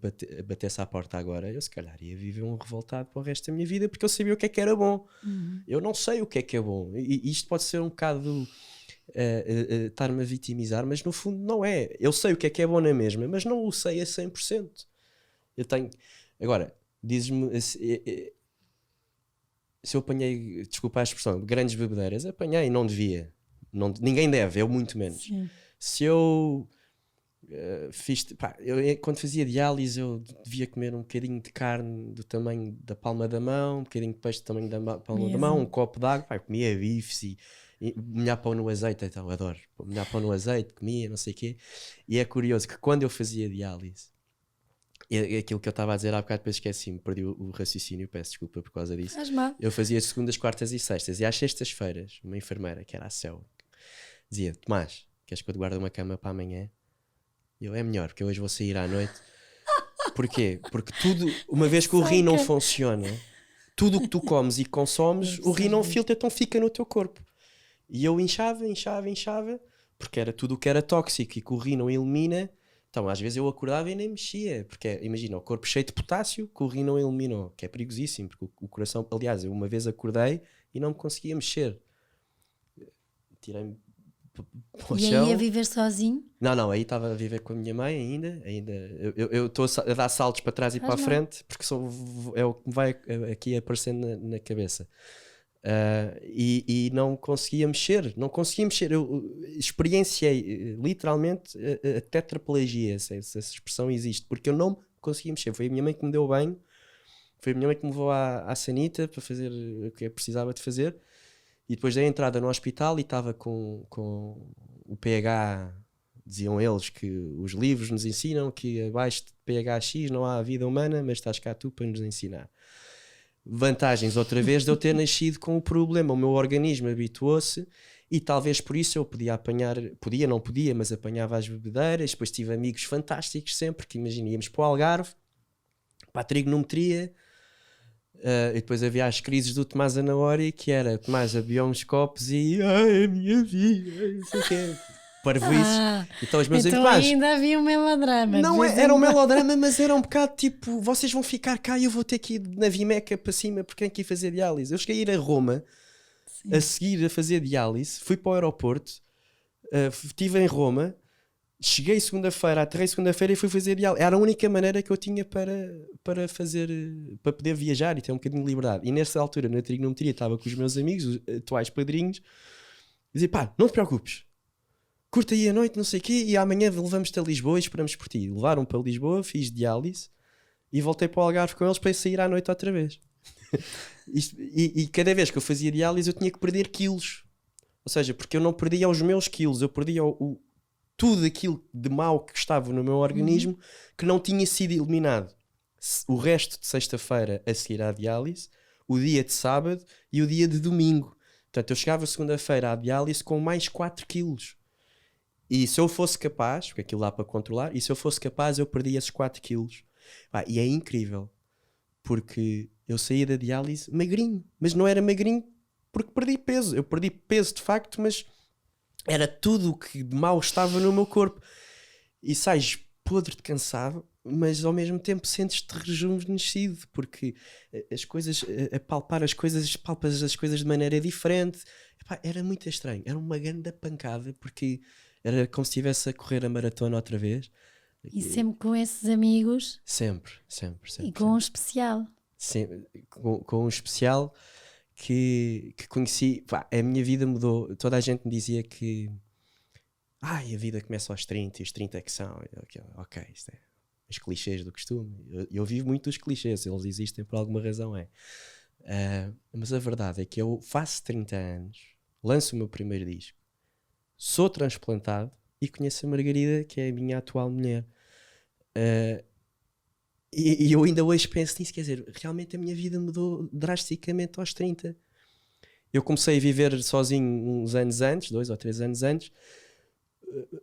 batesse à porta agora, eu se calhar ia viver um revoltado para o resto da minha vida, porque eu sabia o que é que era bom. Eu não sei o que é bom, e isto pode ser um bocado estar-me a vitimizar, mas no fundo não é. Eu sei o que é bom na mesma, mas não o sei a 100%. Eu tenho... Agora, dizes-me... Se eu apanhei, desculpa a expressão, grandes bebedeiras, apanhei, não devia. Ninguém deve, eu muito menos. Sim. Se eu fiz... quando fazia diálise, eu devia comer um bocadinho de carne do tamanho da palma da mão, um bocadinho de peixe do tamanho da palma da mão, um copo de água, comia bifes e molhar pão no azeite, então adoro. Molhar pão no azeite, comia, não sei o quê. E é curioso que quando eu fazia diálise, aquilo que eu estava a dizer há bocado, depois esqueci-me, perdi o raciocínio, peço desculpa por causa disso. Eu fazia segundas, quartas e sextas, e às sextas-feiras, uma enfermeira, que era a Céu, dizia: Tomás, queres que eu te guarde uma cama para amanhã? E eu: é melhor, porque eu hoje vou sair à noite. Porquê? Porque tudo, uma vez que o rim não funciona, tudo o que tu comes e consomes, o rim não filtra, então fica no teu corpo. E eu inchava, porque era tudo o que era tóxico e que o rim não elimina. Então às vezes eu acordava e nem mexia, porque imagina, o corpo cheio de potássio que o rim não eliminou, que é perigosíssimo, porque o coração... Aliás, eu uma vez acordei e não me conseguia mexer. Tirei-me para o chão. E aí a viver sozinho? Não, aí estava a viver com a minha mãe ainda eu estou a dar saltos para trás e para a frente, porque é o que me vai aqui aparecendo na cabeça. E não conseguia mexer. Eu experienciei literalmente a tetraplegia, se essa expressão existe, porque eu não conseguia mexer. Foi a minha mãe que me deu banho, foi a minha mãe que me levou à sanita para fazer o que eu precisava de fazer, e depois dei a entrada no hospital e estava com o pH. Diziam eles que os livros nos ensinam que abaixo de pH X não há vida humana, mas estás cá tu para nos ensinar. Vantagens outra vez de eu ter nascido com o problema. O meu organismo habituou-se e talvez por isso eu não podia, mas apanhava as bebedeiras. Depois tive amigos fantásticos sempre, que imagina, íamos para o Algarve, para a trigonometria. E depois havia as crises do Tomás Anaori, que era Tomás bebia uns copos e ai, a minha vida, não sei o quê. Parvoíces. Então os meus então irmãos. ainda havia um melodrama. Não era um melodrama, mas era um bocado tipo: vocês vão ficar cá e eu vou ter que ir na Vimeca para cima porque tenho que ir fazer diálise. Eu cheguei a ir a Roma, Sim. a seguir a fazer diálise, fui para o aeroporto, estive em Roma, cheguei segunda-feira, aterrei segunda-feira e fui fazer diálise. Era a única maneira que eu tinha para fazer, para poder viajar e ter um bocadinho de liberdade. E nessa altura, na trigonometria, estava com os meus amigos, os atuais padrinhos, e dizia: pá, não te preocupes, curta aí a noite, não sei o quê, e amanhã levamos-te a Lisboa e esperamos por ti. Levaram para Lisboa, fiz diálise e voltei para o Algarve com eles para sair à noite outra vez. E cada vez que eu fazia diálise eu tinha que perder quilos. Ou seja, porque eu não perdia os meus quilos, eu perdia tudo aquilo de mau que estava no meu organismo que não tinha sido eliminado. O resto de sexta-feira a seguir à diálise, o dia de sábado e o dia de domingo. Portanto, eu chegava segunda-feira à diálise com mais 4 quilos. E se eu fosse capaz, porque aquilo dá para controlar, e se eu fosse capaz eu perdia esses 4 quilos. E é incrível, porque eu saía da diálise magrinho, mas não era magrinho porque perdi peso. Eu perdi peso de facto, mas era tudo o que de mal estava no meu corpo. E sais podre de cansado, mas ao mesmo tempo sentes-te rejuvenescido, porque as coisas, a palpar as coisas, palpas as coisas de maneira diferente. Era muito estranho, era uma grande pancada, porque era como se estivesse a correr a maratona outra vez. E sempre com esses amigos? Sempre. E com um especial? Sempre, com um especial que conheci. A minha vida mudou. Toda a gente me dizia que a vida começa aos 30 e os 30 é que são. Ok, isto é os clichês do costume. Eu vivo muito os clichês, eles existem por alguma razão. Mas a verdade é que eu faço 30 anos, lanço o meu primeiro disco, sou transplantado e conheço a Margarida, que é a minha atual mulher. E eu ainda hoje penso nisso, quer dizer, realmente a minha vida mudou drasticamente aos 30. Eu comecei a viver sozinho uns anos antes, 2 ou 3 anos antes,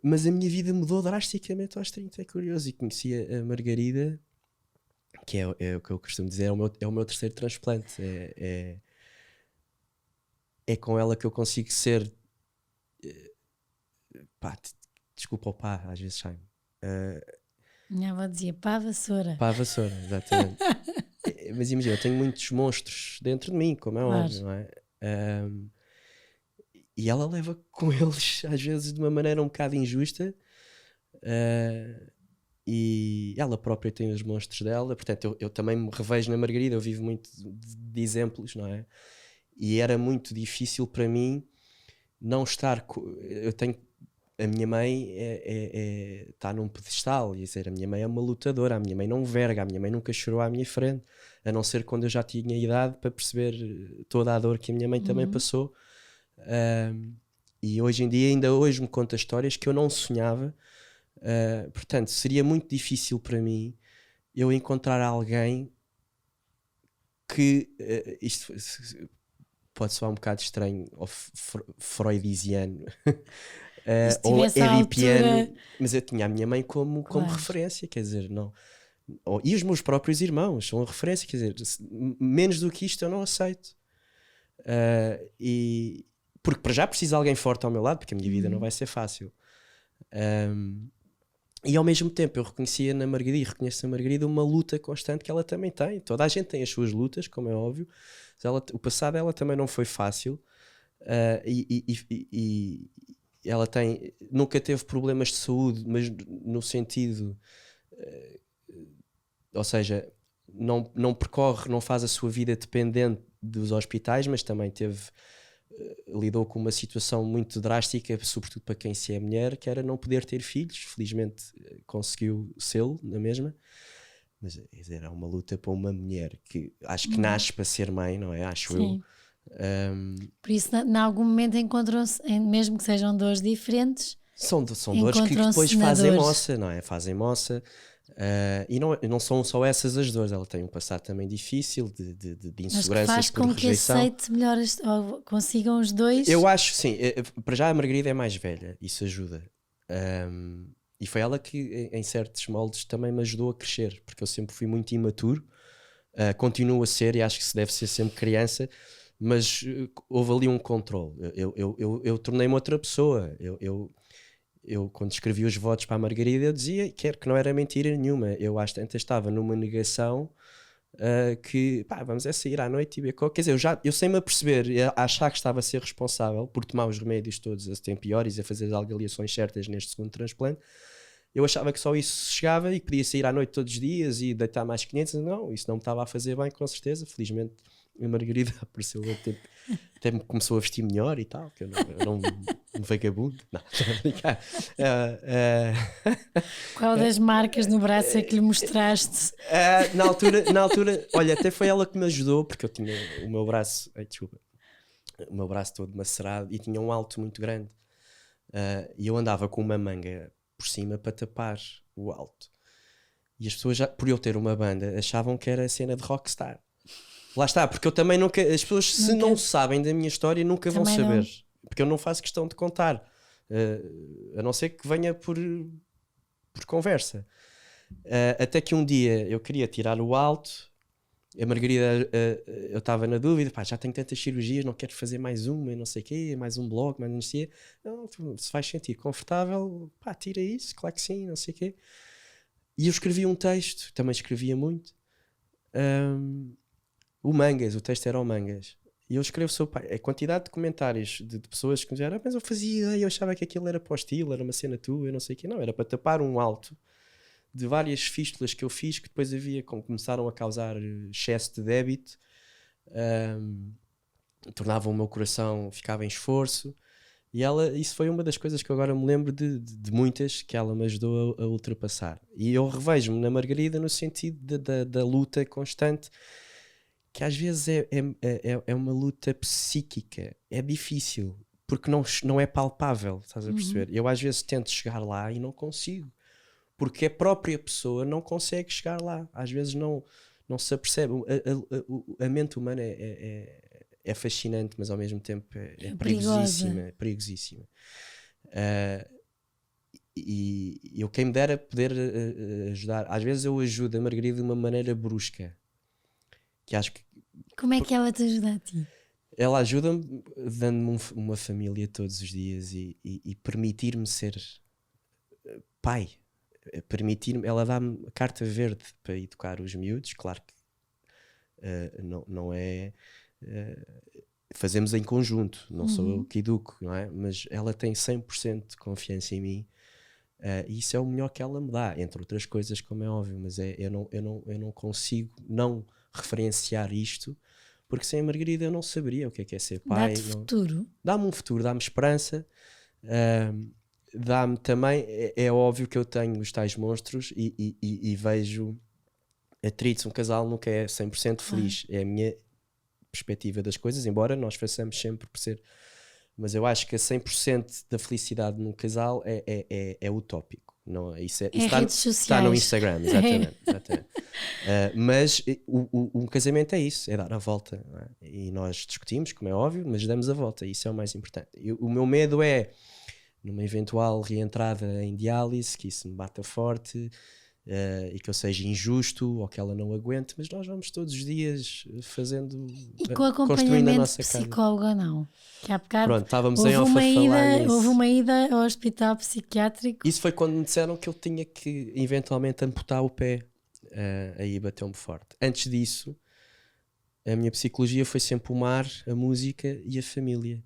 mas a minha vida mudou drasticamente aos 30, é curioso. E conheci a Margarida, que é o que eu costumo dizer, é o meu terceiro transplante. É com ela que eu consigo ser... desculpa o pá, às vezes sai-me. Minha avó dizia pá, vassoura. Pá, vassoura, exatamente. Mas imagina, eu tenho muitos monstros dentro de mim, como é óbvio, não é? E ela leva com eles, às vezes, de uma maneira um bocado injusta. E ela própria tem os monstros dela. Portanto, eu também me revejo na Margarida. Eu vivo muito de exemplos, não é? E era muito difícil para mim não estar... Eu tenho... A minha mãe está num pedestal, e dizer, a minha mãe é uma lutadora, a minha mãe não verga, a minha mãe nunca chorou à minha frente, a não ser quando eu já tinha idade para perceber toda a dor que a minha mãe também passou. E hoje em dia, ainda hoje me conta histórias que eu não sonhava. Portanto, seria muito difícil para mim eu encontrar alguém que isto pode soar um bocado estranho ou freudisiano ou edipiano, mas eu tinha a minha mãe como referência, quer dizer, não. E os meus próprios irmãos são a referência, quer dizer, menos do que isto eu não aceito. E porque para já preciso de alguém forte ao meu lado, porque a minha vida não vai ser fácil. E ao mesmo tempo eu reconhecia na Margarida e reconheço na Margarida uma luta constante que ela também tem. Toda a gente tem as suas lutas, como é óbvio, mas o passado dela também não foi fácil. E ela nunca teve problemas de saúde, mas no sentido, ou seja, não percorre, não faz a sua vida dependente dos hospitais, mas também lidou com uma situação muito drástica, sobretudo para quem se é mulher, que era não poder ter filhos. Felizmente conseguiu sê-lo na mesma, mas quer dizer, é uma luta para uma mulher que acho que nasce para ser mãe, não é? Acho Sim. eu. Por isso, em algum momento encontram-se, mesmo que sejam dores diferentes, são dores que depois fazem moça, não é? Fazem moça. E não são só essas as dores, ela tem um passado também difícil de inseguranças, mas que faz por com rejeição. Que aceite melhor, ou consigam os dois. Eu acho, sim, para já a Margarida é mais velha, isso ajuda. E foi ela que, em certos moldes, também me ajudou a crescer, porque eu sempre fui muito imaturo, continuo a ser, e acho que se deve ser sempre criança, mas houve ali um controle. Eu tornei-me outra pessoa. Eu, quando escrevi os votos para a Margarida, eu dizia que não era mentira nenhuma. Eu às tantas estava numa negação que pá, vamos sair à noite e beber coca. Quer dizer, eu sem me aperceber, a achar que estava a ser responsável por tomar os remédios todos a tempiores e a fazer as avaliações certas neste segundo transplante. Eu achava que só isso chegava e que podia sair à noite todos os dias e deitar mais 500. Não, isso não me estava a fazer bem, com certeza. Felizmente a Margarida apareceu até me começou a vestir melhor e tal, que eu não um vagabundo. Não, estou a brincar. Qual das marcas no braço é que lhe mostraste? Na altura, olha, até foi ela que me ajudou, porque eu tinha o meu braço, o meu braço todo macerado e tinha um alto muito grande. E eu andava com uma manga por cima para tapar o alto. E as pessoas, por eu ter uma banda, achavam que era a cena de rockstar. Lá está, porque eu também nunca. As pessoas, se não sabem da minha história, nunca vão saber. Não. Porque eu não faço questão de contar. A não ser que venha por conversa. Até que um dia eu queria tirar o alto. A Margarida, eu estava na dúvida, pá, já tenho tantas cirurgias, não quero fazer mais uma, e não sei o quê, mais um blog, mais não sei o quê. Não, se vais sentir confortável, pá, tira isso, claro que sim, não sei o quê. E eu escrevi um texto, também escrevia muito. O Mangas, o texto era o Mangas. E eu escrevo sobre a quantidade de comentários de pessoas que me disseram, mas eu fazia ideia, eu achava que aquilo era para o estilo, era uma cena tua, eu não sei o quê. Não, era para tapar um alto de várias fístulas que eu fiz que depois começaram a causar excesso de débito, tornavam o meu coração, ficava em esforço. E isso foi uma das coisas que eu agora me lembro de muitas que ela me ajudou a ultrapassar. E eu revejo-me na Margarida no sentido da luta constante, que às vezes é uma luta psíquica, é difícil, porque não é palpável, estás a perceber? Eu às vezes tento chegar lá e não consigo, porque a própria pessoa não consegue chegar lá, às vezes não se apercebe. A mente humana é fascinante, mas ao mesmo tempo é perigosíssima. E eu quem me dera poder ajudar. Às vezes eu ajudo a Margarida de uma maneira brusca, que acho que... Como é que ela te ajuda a ti? Ela ajuda-me dando-me uma família todos os dias e permitir-me ser pai. Permitir-me, ela dá-me carta verde para educar os miúdos. Claro que não é... fazemos em conjunto, não sou eu que educo, não é? Mas ela tem 100% de confiança em mim, e isso é o melhor que ela me dá, entre outras coisas, como é óbvio, mas eu não consigo não referenciar isto, porque sem a Margarida eu não saberia o que é ser pai. Dá-te futuro? Dá-me um futuro, dá-me esperança, dá-me também, é óbvio que eu tenho os tais monstros e vejo atritos, um casal nunca é 100% feliz, é a minha perspectiva das coisas, embora nós façamos sempre por ser, mas eu acho que a 100% da felicidade num casal é utópico, não, isso está no Instagram, exatamente. Mas um casamento é isso, é dar a volta, não é? E nós discutimos, como é óbvio, mas damos a volta, isso é o mais importante. O meu medo é numa eventual reentrada em diálise, que isso me bata forte, e que eu seja injusto ou que ela não aguente, mas nós vamos todos os dias fazendo e com acompanhamento a nossa psicóloga casa. Não, que há bocado pronto, estávamos em off a falar nisso. Houve uma ida ao hospital psiquiátrico. Isso foi quando me disseram que eu tinha que eventualmente amputar o pé, aí bateu-me forte. Antes disso, a minha psicologia foi sempre o mar, a música e a família,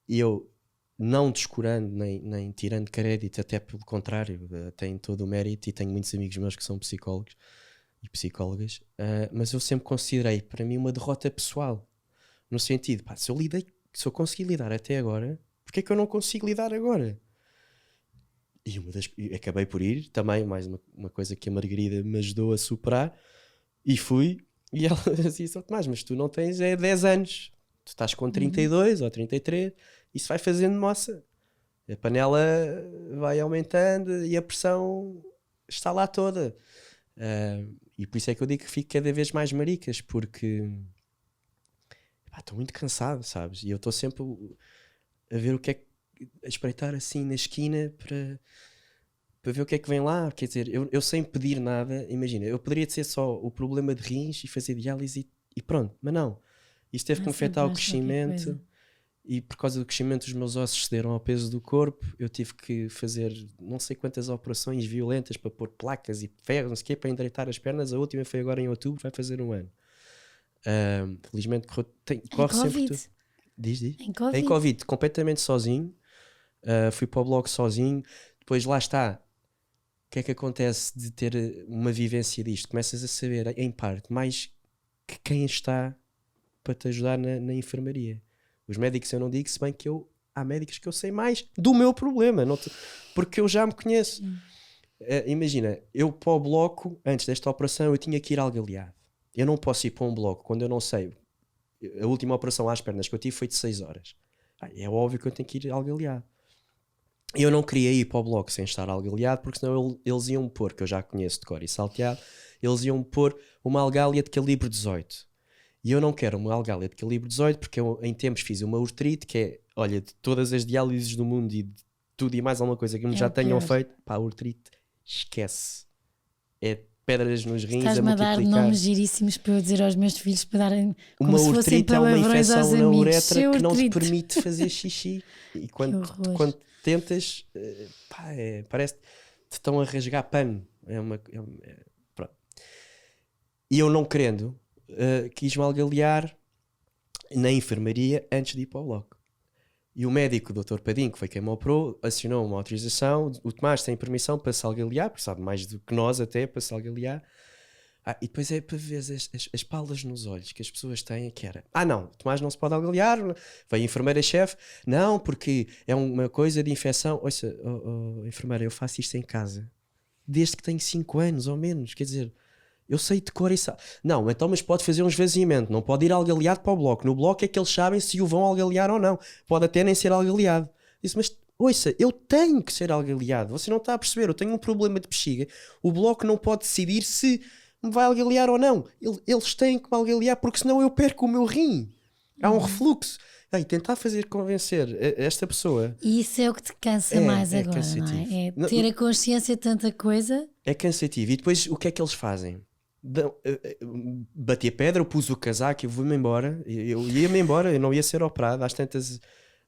e eu não descurando nem tirando crédito, até pelo contrário, tenho todo o mérito e tenho muitos amigos meus que são psicólogos e psicólogas, mas eu sempre considerei para mim uma derrota pessoal, no sentido, pá, se eu consegui lidar até agora, porque é que eu não consigo lidar agora? E acabei por ir, também mais uma coisa que a Margarida me ajudou a superar, e fui, e ela disse, Tomás, mas tu não tens 10 anos, tu estás com 32 ou 33, isso vai fazendo moça, a panela vai aumentando e a pressão está lá toda, e por isso é que eu digo que fico cada vez mais maricas, porque estou muito cansado, sabes, e eu estou sempre a ver o que é a espreitar assim na esquina para ver o que é que vem lá. Quer dizer, eu sem pedir nada, imagina, eu poderia ser só o problema de rins e fazer diálise e pronto, mas não. Isto teve que me afetar o crescimento e por causa do crescimento os meus ossos cederam ao peso do corpo. Eu tive que fazer não sei quantas operações violentas para pôr placas e ferros, não sei o quê, para endireitar as pernas. A última foi agora em outubro, vai fazer um ano. Felizmente corre sempre tudo. Diz. Em Covid, completamente sozinho. Fui para o blog sozinho. Depois lá está. O que é que acontece de ter uma vivência disto? Começas a saber, em parte, mais que quem está para te ajudar na enfermaria. Os médicos eu não digo, se bem que há médicos que eu sei mais do meu problema, porque eu já me conheço. Imagina, eu para o bloco, antes desta operação, eu tinha que ir algaleado. Eu não posso ir para um bloco quando eu não sei. A última operação às pernas que eu tive foi de 6 horas. É óbvio que eu tenho que ir algaleado. Eu não queria ir para o bloco sem estar algaleado, porque senão eles iam-me pôr, que eu já conheço de cor e salteado, eles iam-me pôr uma algália de calibre 18. E eu não quero uma algália de calibre 18 porque eu em tempos fiz uma urtrite, que é, olha, de todas as diálises do mundo e de tudo e mais alguma coisa que me já tenham feito, pá, a urtrite, esquece. É pedras nos rins. Estás-me a dar nomes giríssimos para eu dizer aos meus filhos para darem como uma se urtrite é uma infecção na uretra que não te urtrite. permite fazer xixi. E quando tentas, pá, parece que te estão a rasgar pano. Pronto. E eu não querendo, quis-me algalear na enfermaria antes de ir para o bloco. E o médico, o Dr. Padim, que foi quem me operou, assinou uma autorização. O Tomás tem permissão para se algalear, porque sabe mais do que nós até, para se algalear. E depois é para ver as palas nos olhos que as pessoas têm, que era, não, o Tomás não se pode algalear. Veio a enfermeira-chefe, não, porque é uma coisa de infecção. Ouça, enfermeira, eu faço isto em casa desde que tenho 5 anos ou menos, quer dizer, eu sei de cor e sabe. Não, então, mas pode fazer um esvaziamento, não pode ir algaleado para o bloco. No bloco é que eles sabem se o vão algalear ou não. Pode até nem ser algaleado. Disse, mas ouça, eu tenho que ser algaleado. Você não está a perceber, eu tenho um problema de bexiga. O bloco não pode decidir se me vai algalear ou não. Eles têm que me algalear porque senão eu perco o meu rim. Há um refluxo. Tentar convencer esta pessoa. E isso é o que te cansa mais agora, cansativo. Não é? Ter a consciência de tanta coisa. É cansativo. E depois o que é que eles fazem? Bati a pedra, eu pus o casaco e vou-me embora. Eu ia-me embora, eu não ia ser operado. Às tantas,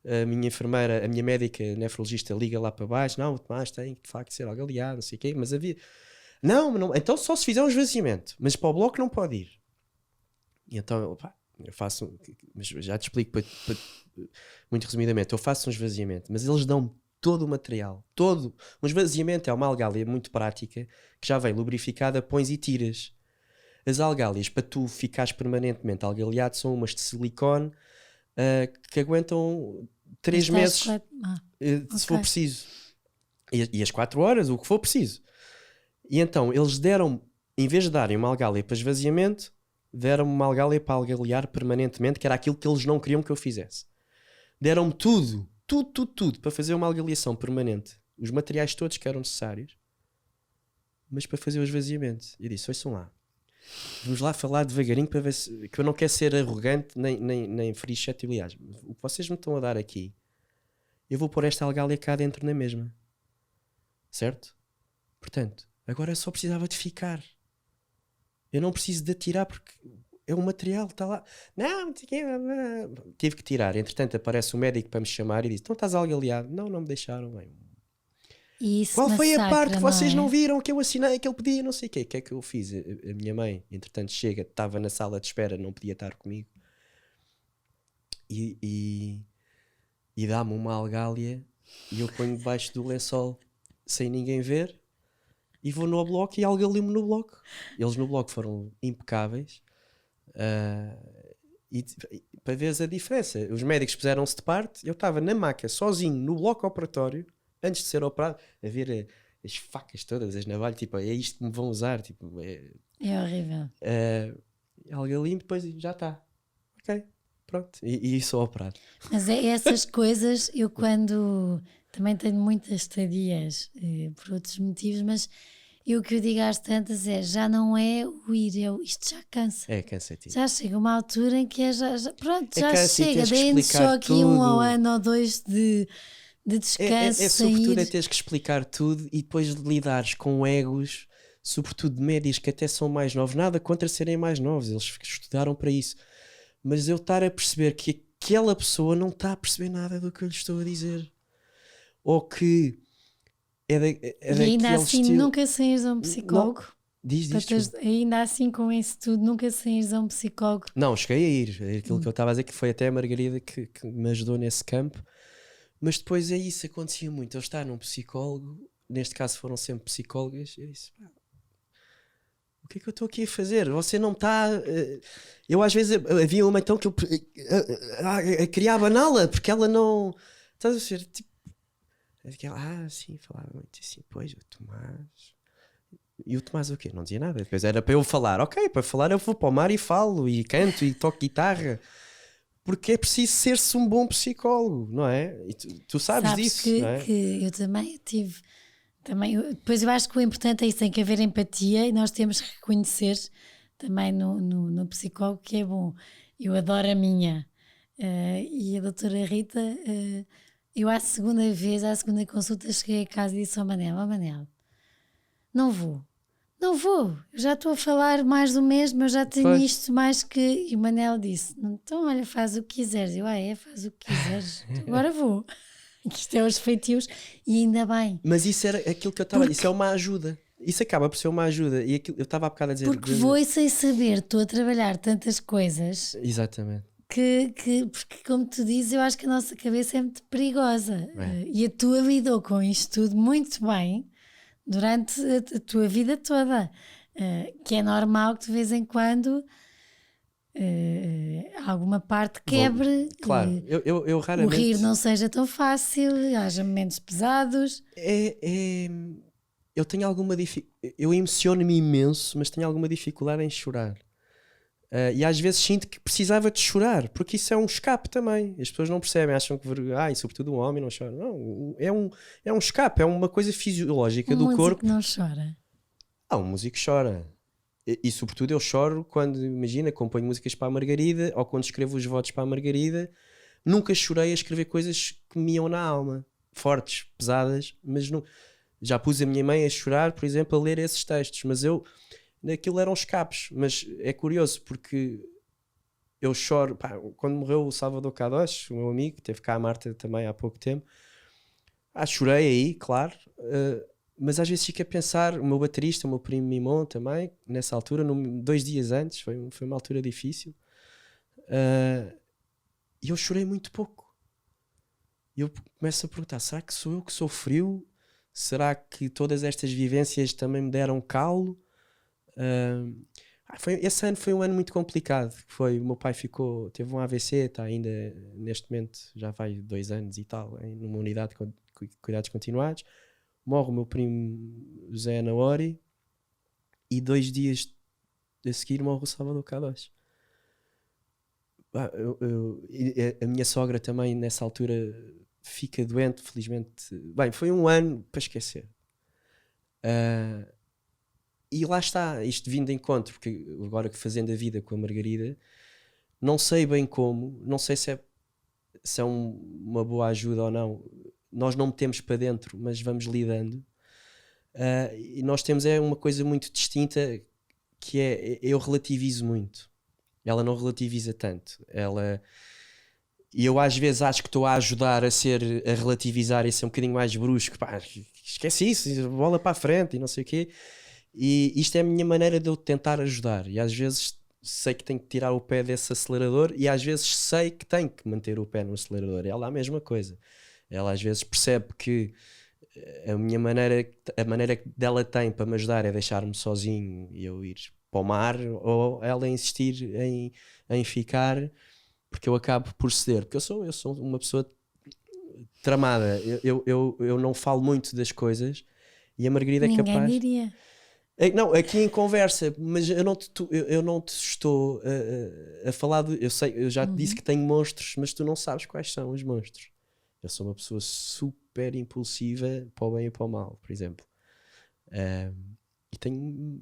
a minha enfermeira, a minha médica nefrologista liga lá para baixo. Não, o Tomás tem de facto ser algaleado, não sei o quê. Mas havia... Não, então só se fizer um esvaziamento. Mas para o bloco não pode ir. E então, eu faço... Mas já te explico muito resumidamente. Eu faço um esvaziamento, mas eles dão todo o material. Todo. Um esvaziamento é uma algália muito prática que já vem lubrificada, pões e tiras. As algálias, para tu ficares permanentemente algaleado, são umas de silicone que aguentam 3 meses se for preciso. E as 4 horas, o que for preciso. E então, eles deram, em vez de darem uma algália para esvaziamento, deram-me uma algália para algalear permanentemente, que era aquilo que eles não queriam que eu fizesse. Deram-me tudo para fazer uma algaliação permanente. Os materiais todos que eram necessários, mas para fazer o esvaziamento. E disse, ouçam lá, vamos lá falar devagarinho para ver se... Que eu não quero ser arrogante nem ferir suscetibilidades. O que vocês me estão a dar aqui, eu vou pôr esta algália cá dentro na mesma. Certo? Portanto, agora eu só precisava de ficar. Eu não preciso de atirar porque é um material, está lá. Não, tive que tirar. Entretanto, aparece o médico para me chamar e diz, então estás algaleado? Não me deixaram. Bem. Qual foi a parte que vocês não viram, que eu assinei, que ele pedia, não sei o quê. O que é que eu fiz? A minha mãe, entretanto, chega, estava na sala de espera, não podia estar comigo. E dá-me uma algália e eu ponho debaixo do lençol sem ninguém ver e vou no bloco e algalio-me no bloco. Eles no bloco foram impecáveis. E para veres a diferença, os médicos puseram-se de parte, eu estava na maca sozinho no bloco operatório antes de ser operado, a ver as facas todas, as navalhas, tipo, é isto que me vão usar, tipo, é horrível. Algalio, depois já está, ok, pronto, e sou operado. Mas essas coisas, eu quando também tenho muitas estadias por outros motivos, mas eu que eu digo às tantas já não é o ir, isto já cansa. É cansativo. Já chega uma altura em que pronto, já chega, deem-nos só aqui tudo. 1 ano ou 2 de de descanso, sobretudo sair. teres que explicar tudo e depois lidares com egos, sobretudo de médios que até são mais novos. Nada contra serem mais novos, eles estudaram para isso. Mas eu estar a perceber que aquela pessoa não está a perceber nada do que eu lhe estou a dizer. Ou que é E ainda assim nunca saíres a um psicólogo? Diz, Ainda assim com isso tudo, nunca saíres a um psicólogo? Não, cheguei a ir. Aquilo que eu estava a dizer, que foi até a Margarida que me ajudou nesse campo. Mas depois é isso, acontecia muito. Eu estar num psicólogo, neste caso foram sempre psicólogas, eu disse, o que é que eu estou aqui a fazer? Você não está... Eu às vezes, havia uma então que eu queria abaná-la, porque ela não... Estás a ver? Tipo, sim, falava muito assim, pois, o Tomás... E o Tomás o quê? Não dizia nada. Depois era para eu falar. Ok, para falar eu vou para o mar e falo, e canto, e toco guitarra. Porque é preciso ser-se um bom psicólogo, não é? E tu sabes disso, que, não é? que eu também tive... depois eu acho que o importante é isso, tem que haver empatia e nós temos que reconhecer também no psicólogo que é bom. Eu adoro a minha. E a doutora Rita, eu à segunda consulta, cheguei a casa e disse ao Manel, não vou, eu já estou a falar mais do mesmo, eu já tenho isto mais que... E o Manel disse, então olha, faz o que quiseres. Faz o que quiseres, agora vou. Isto é os feitios e ainda bem. Mas isso era aquilo que eu estava a dizer, isso é uma ajuda. Isso acaba por ser uma ajuda. E aquilo, eu estava há bocado a dizer... Porque vou sem saber, estou a trabalhar tantas coisas... Exatamente. Porque, como tu dizes, eu acho que a nossa cabeça é muito perigosa. E a tua lidou com isto tudo muito bem durante a tua vida toda. Que é normal que de vez em quando alguma parte quebre. Claro, eu raramente... O rir não seja tão fácil, haja momentos pesados. Eu tenho alguma dificuldade... Eu emociono-me imenso, mas tenho alguma dificuldade em chorar. E às vezes sinto que precisava de chorar, porque isso é um escape também. As pessoas não percebem, acham que e sobretudo um homem não chora. Não, é um escape, é uma coisa fisiológica do corpo. Um músico não chora. Um músico chora. E sobretudo eu choro quando, imagina, componho músicas para a Margarida ou quando escrevo os votos para a Margarida. Nunca chorei a escrever coisas que me iam na alma, fortes, pesadas, mas não... Já pus a minha mãe a chorar, por exemplo, a ler esses textos, mas aquilo eram escapes. Mas é curioso porque eu choro, quando morreu o Salvador Kadosh, o meu amigo, teve cá a Marta também há pouco tempo, chorei aí, claro, mas às vezes fico a pensar, o meu baterista, o meu primo Mimon também, nessa altura, 2 dias antes, foi uma altura difícil, e eu chorei muito pouco. E eu começo a perguntar, será que sou eu que sou frio? Será que todas estas vivências também me deram calo? Esse ano foi um ano muito complicado. O meu pai teve um AVC, está ainda neste momento, já vai 2 anos e tal, numa unidade de cuidados continuados. Morre o meu primo José Anaori e 2 dias a seguir morre o Salvador Kadosh. A minha sogra também nessa altura fica doente, felizmente. Bem, foi um ano para esquecer. E lá está, isto vindo de encontro, porque agora que fazendo a vida com a Margarida, não sei bem como, não sei se é uma boa ajuda ou não. Nós não metemos para dentro, mas vamos lidando. E nós temos uma coisa muito distinta, que é, eu relativizo muito. Ela não relativiza tanto. E eu às vezes acho que estou a ajudar a relativizar e a ser um bocadinho mais brusco. Esquece isso, bola para a frente e não sei o quê. E isto é a minha maneira de eu tentar ajudar. E às vezes sei que tenho que tirar o pé desse acelerador e às vezes sei que tenho que manter o pé no acelerador. Ela é a mesma coisa. Ela às vezes percebe que a maneira dela tem para me ajudar é deixar-me sozinho e eu ir para o mar, ou ela insistir em ficar, porque eu acabo por ceder. Porque eu sou uma pessoa tramada. Eu não falo muito das coisas e a Margarida é capaz... Ninguém diria. Não, aqui em conversa, mas eu não te estou a falar eu já te disse que tenho monstros, mas tu não sabes quais são os monstros. Eu sou uma pessoa super impulsiva para o bem e para o mal, por exemplo. E tenho...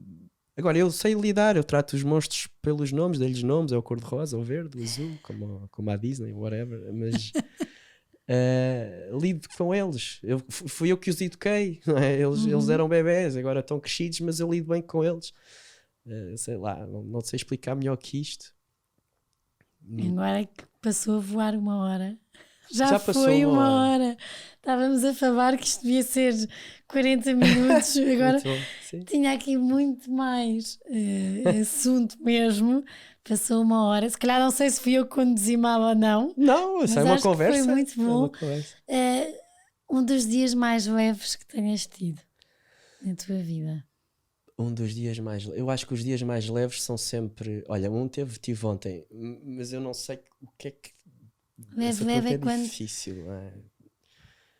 Agora, eu sei lidar, eu trato os monstros pelos nomes, dei-lhes nomes, é o cor-de-rosa, o verde, o azul, como a Disney, whatever, mas lido com eles. Fui eu que os eduquei, não é? Eles eram bebés, agora estão crescidos, mas eu lido bem com eles. Sei lá, não sei explicar melhor que isto. Agora é que passou a voar 1 hora. Já passou foi 1 hora. hora. Estávamos a falar que isto devia ser 40 minutos. Agora tinha aqui muito mais assunto mesmo. Passou 1 hora. Se calhar não sei se fui eu que conduzi mal ou não. Não, isso é uma conversa. Foi muito bom. Um dos dias mais leves que tenhas tido na tua vida. Um dos dias mais... Eu acho que os dias mais leves são sempre... Olha, tive ontem, mas eu não sei o que é que... Leve é quando... difícil.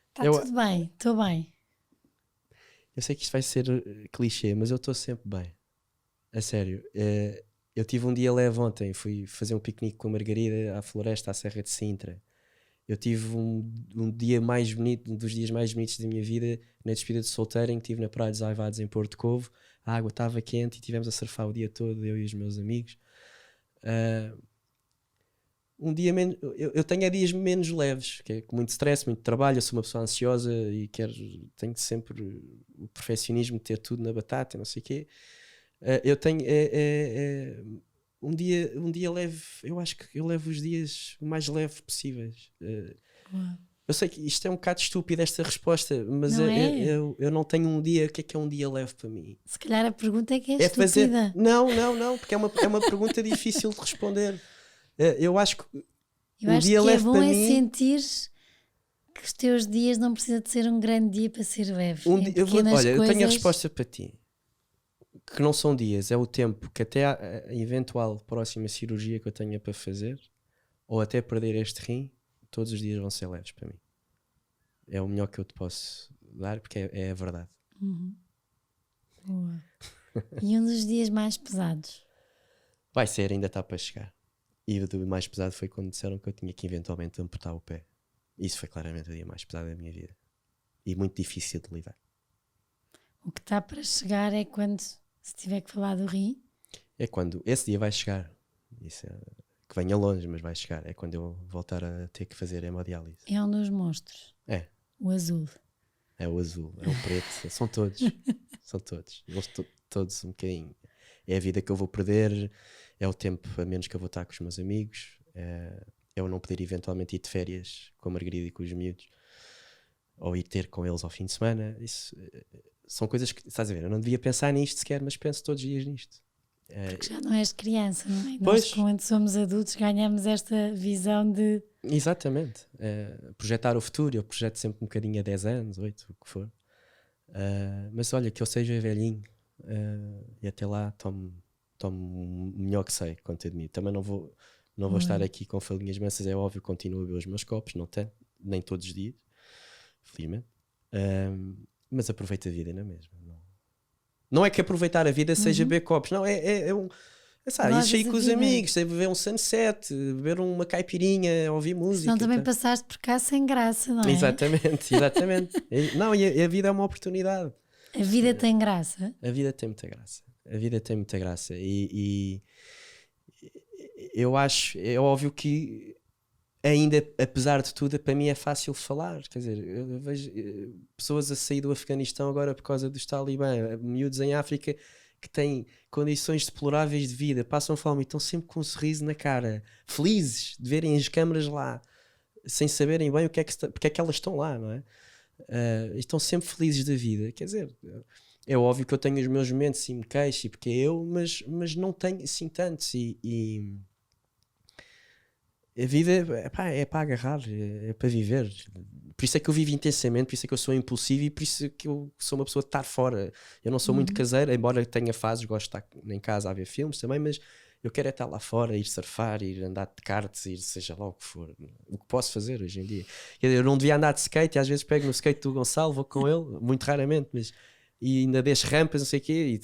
Está tudo bem, estou bem. Eu sei que isto vai ser clichê, mas eu estou sempre bem. A sério. Eu tive um dia leve ontem. Fui fazer um piquenique com a Margarida à floresta, à Serra de Sintra. Eu tive um dia mais bonito, um dos dias mais bonitos da minha vida, na despedida de solteiro, em que estive na Praia dos Aivados, em Porto Covo. A água estava quente e estivemos a surfar o dia todo, eu e os meus amigos. Um dia menos, eu tenho dias menos leves, que é com muito stress, muito trabalho. Eu sou uma pessoa ansiosa e tenho sempre o perfeccionismo de ter tudo na batata, não sei o quê. Eu tenho um dia leve. Eu acho que eu levo os dias o mais leve possíveis. Eu sei que isto é um bocado estúpido, esta resposta, mas eu não tenho um dia. O que é um dia leve para mim? Se calhar a pergunta é que é estúpida. Não, porque é uma pergunta difícil de responder. Eu acho que um dia leve para mim... é sentir que os teus dias não precisam de ser um grande dia para ser leve. Eu tenho a resposta para ti. Que não são dias, é o tempo que até a eventual próxima cirurgia que eu tenha para fazer, ou até perder este rim, todos os dias vão ser leves para mim. É o melhor que eu te posso dar, porque é a verdade. Boa. E um dos dias mais pesados? Vai ser, ainda está para chegar. E o mais pesado foi quando disseram que eu tinha que eventualmente amputar o pé. Isso foi claramente o dia mais pesado da minha vida. E muito difícil de lidar. O que está para chegar é quando, se tiver que falar do rim? É quando esse dia vai chegar. Isso que venha longe, mas vai chegar. É quando eu voltar a ter que fazer hemodiálise. É um dos monstros. É. O azul. É o azul, é o preto. São todos. São todos. Eles todos um bocadinho. É a vida que eu vou perder. É o tempo a menos que eu vou estar com os meus amigos. É eu não poder eventualmente ir de férias com a Margarida e com os miúdos. Ou ir ter com eles ao fim de semana. Isso são coisas que, estás a ver, eu não devia pensar nisto sequer, mas penso todos os dias nisto. Porque já não és criança, não é? Pois. Nós, quando somos adultos, ganhamos esta visão de... Exatamente. Projetar o futuro. Eu projeto sempre um bocadinho a 10 anos, 8, o que for. Mas olha, que eu seja velhinho e até lá tomo o melhor que sei quanto a de mim. Também não vou estar aqui com falinhas mansas, é óbvio, continuo a beber os meus copos, não tenho, nem todos os dias, felizmente. Mas aproveito a vida na mesma. Não é que aproveitar a vida seja beber copos, não, é sair com os amigos, é beber um sunset, beber uma caipirinha, ouvir música. Senão também passaste por cá sem graça, não é? Exatamente. Não, e a vida é uma oportunidade. A vida tem graça. A vida tem muita graça. E eu acho, é óbvio que ainda, apesar de tudo, para mim é fácil falar. Quer dizer, eu vejo pessoas a sair do Afeganistão agora por causa dos talibã, miúdos em África que têm condições deploráveis de vida, passam fome e estão sempre com um sorriso na cara, felizes de verem as câmaras lá, sem saberem bem porque é que elas estão lá, não é? Estão sempre felizes da vida. Quer dizer, é óbvio que eu tenho os meus momentos e me queixo, porque é eu, mas não tenho assim tantos. E a vida é para agarrar, é para viver. Por isso é que eu vivo intensamente, por isso é que eu sou impulsivo e por isso é que eu sou uma pessoa de estar fora. Eu não sou muito caseiro, embora tenha fases, gosto de estar em casa a ver filmes também, mas eu quero é estar lá fora, ir surfar, ir andar de karts, ir seja lá o que for, o que posso fazer hoje em dia. Eu não devia andar de skate, e às vezes pego no skate do Gonçalo, vou com ele, muito raramente, mas e ainda deixo rampas, não sei o quê,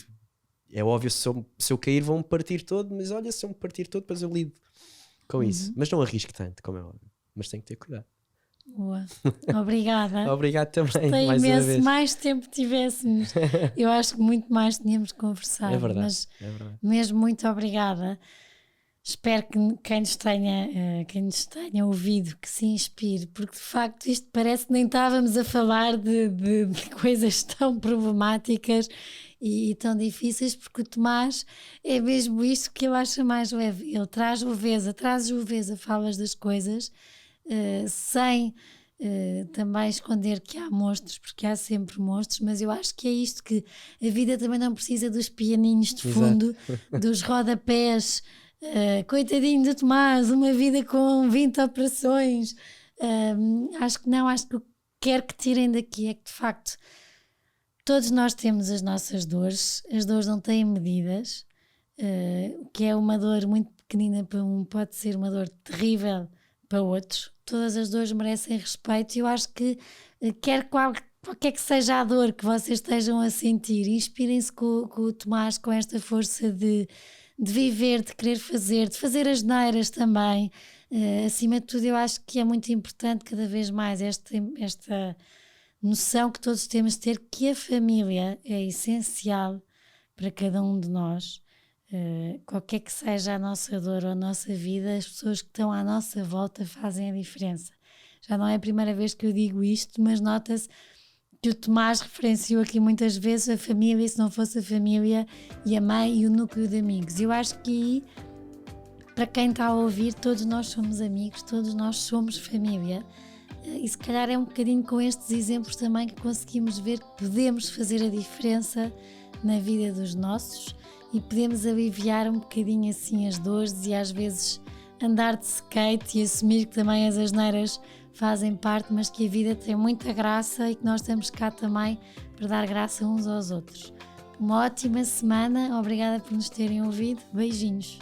e é óbvio, se eu cair vão-me partir todo, mas olha, se eu me partir todo, depois eu lido com isso. Mas não arrisco tanto, como é óbvio, mas tenho que ter cuidado. Boa. Obrigada. Obrigado também. Gostei mais imenso, uma vez. mais tempo tivéssemos. Eu acho que muito mais tínhamos conversado. É verdade, mas é verdade. mesmo muito obrigada. espero que quem nos tenha ouvido que se inspire, porque de facto isto parece que nem estávamos a falar de coisas tão problemáticas e tão difíceis, porque o Tomás é mesmo isto que eu acho mais leve. Ele traz leveza, falas das coisas sem também esconder que há monstros, porque há sempre monstros, mas eu acho que é isto, que a vida também não precisa dos pianinhos de fundo, dos rodapés. Coitadinho do Tomás, uma vida com 20 operações. Acho que não, acho que o que quero que tirem daqui é que de facto todos nós temos as nossas dores, as dores não têm medidas, o que é uma dor muito pequenina para um pode ser uma dor terrível para outros. Todas as dores merecem respeito e eu acho que qualquer que seja a dor que vocês estejam a sentir, inspirem-se com o Tomás, com esta força de viver, de querer fazer, de fazer as neiras também. Acima de tudo, eu acho que é muito importante cada vez mais esta noção que todos temos de ter, que a família é essencial para cada um de nós. Qualquer que seja a nossa dor ou a nossa vida, as pessoas que estão à nossa volta fazem a diferença. Já não é a primeira vez que eu digo isto, mas nota-se que o Tomás referenciou aqui muitas vezes a família, se não fosse a família e a mãe e o núcleo de amigos. Eu acho que aí, para quem está a ouvir, todos nós somos amigos, todos nós somos família. E se calhar é um bocadinho com estes exemplos também que conseguimos ver que podemos fazer a diferença na vida dos nossos e podemos aliviar um bocadinho assim as dores e às vezes andar de skate e assumir que também as asneiras fazem parte, mas que a vida tem muita graça e que nós estamos cá também para dar graça uns aos outros. Uma ótima semana, obrigada por nos terem ouvido, beijinhos.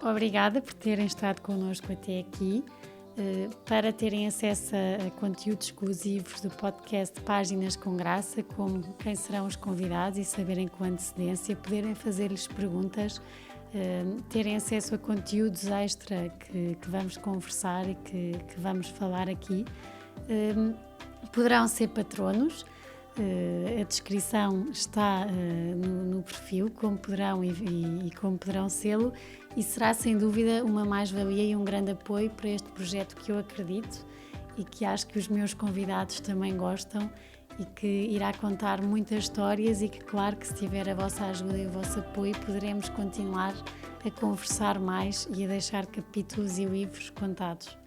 Obrigada por terem estado connosco até aqui. Para terem acesso a conteúdos exclusivos do podcast Páginas com Graça, como quem serão os convidados e saberem com antecedência, poderem fazer-lhes perguntas, terem acesso a conteúdos extra que vamos conversar e que vamos falar aqui, poderão ser patronos. A descrição está no perfil, como poderão e como poderão sê-lo, e será sem dúvida uma mais-valia e um grande apoio para este projeto que eu acredito e que acho que os meus convidados também gostam e que irá contar muitas histórias e que, claro, que se tiver a vossa ajuda e o vosso apoio poderemos continuar a conversar mais e a deixar capítulos e livros contados.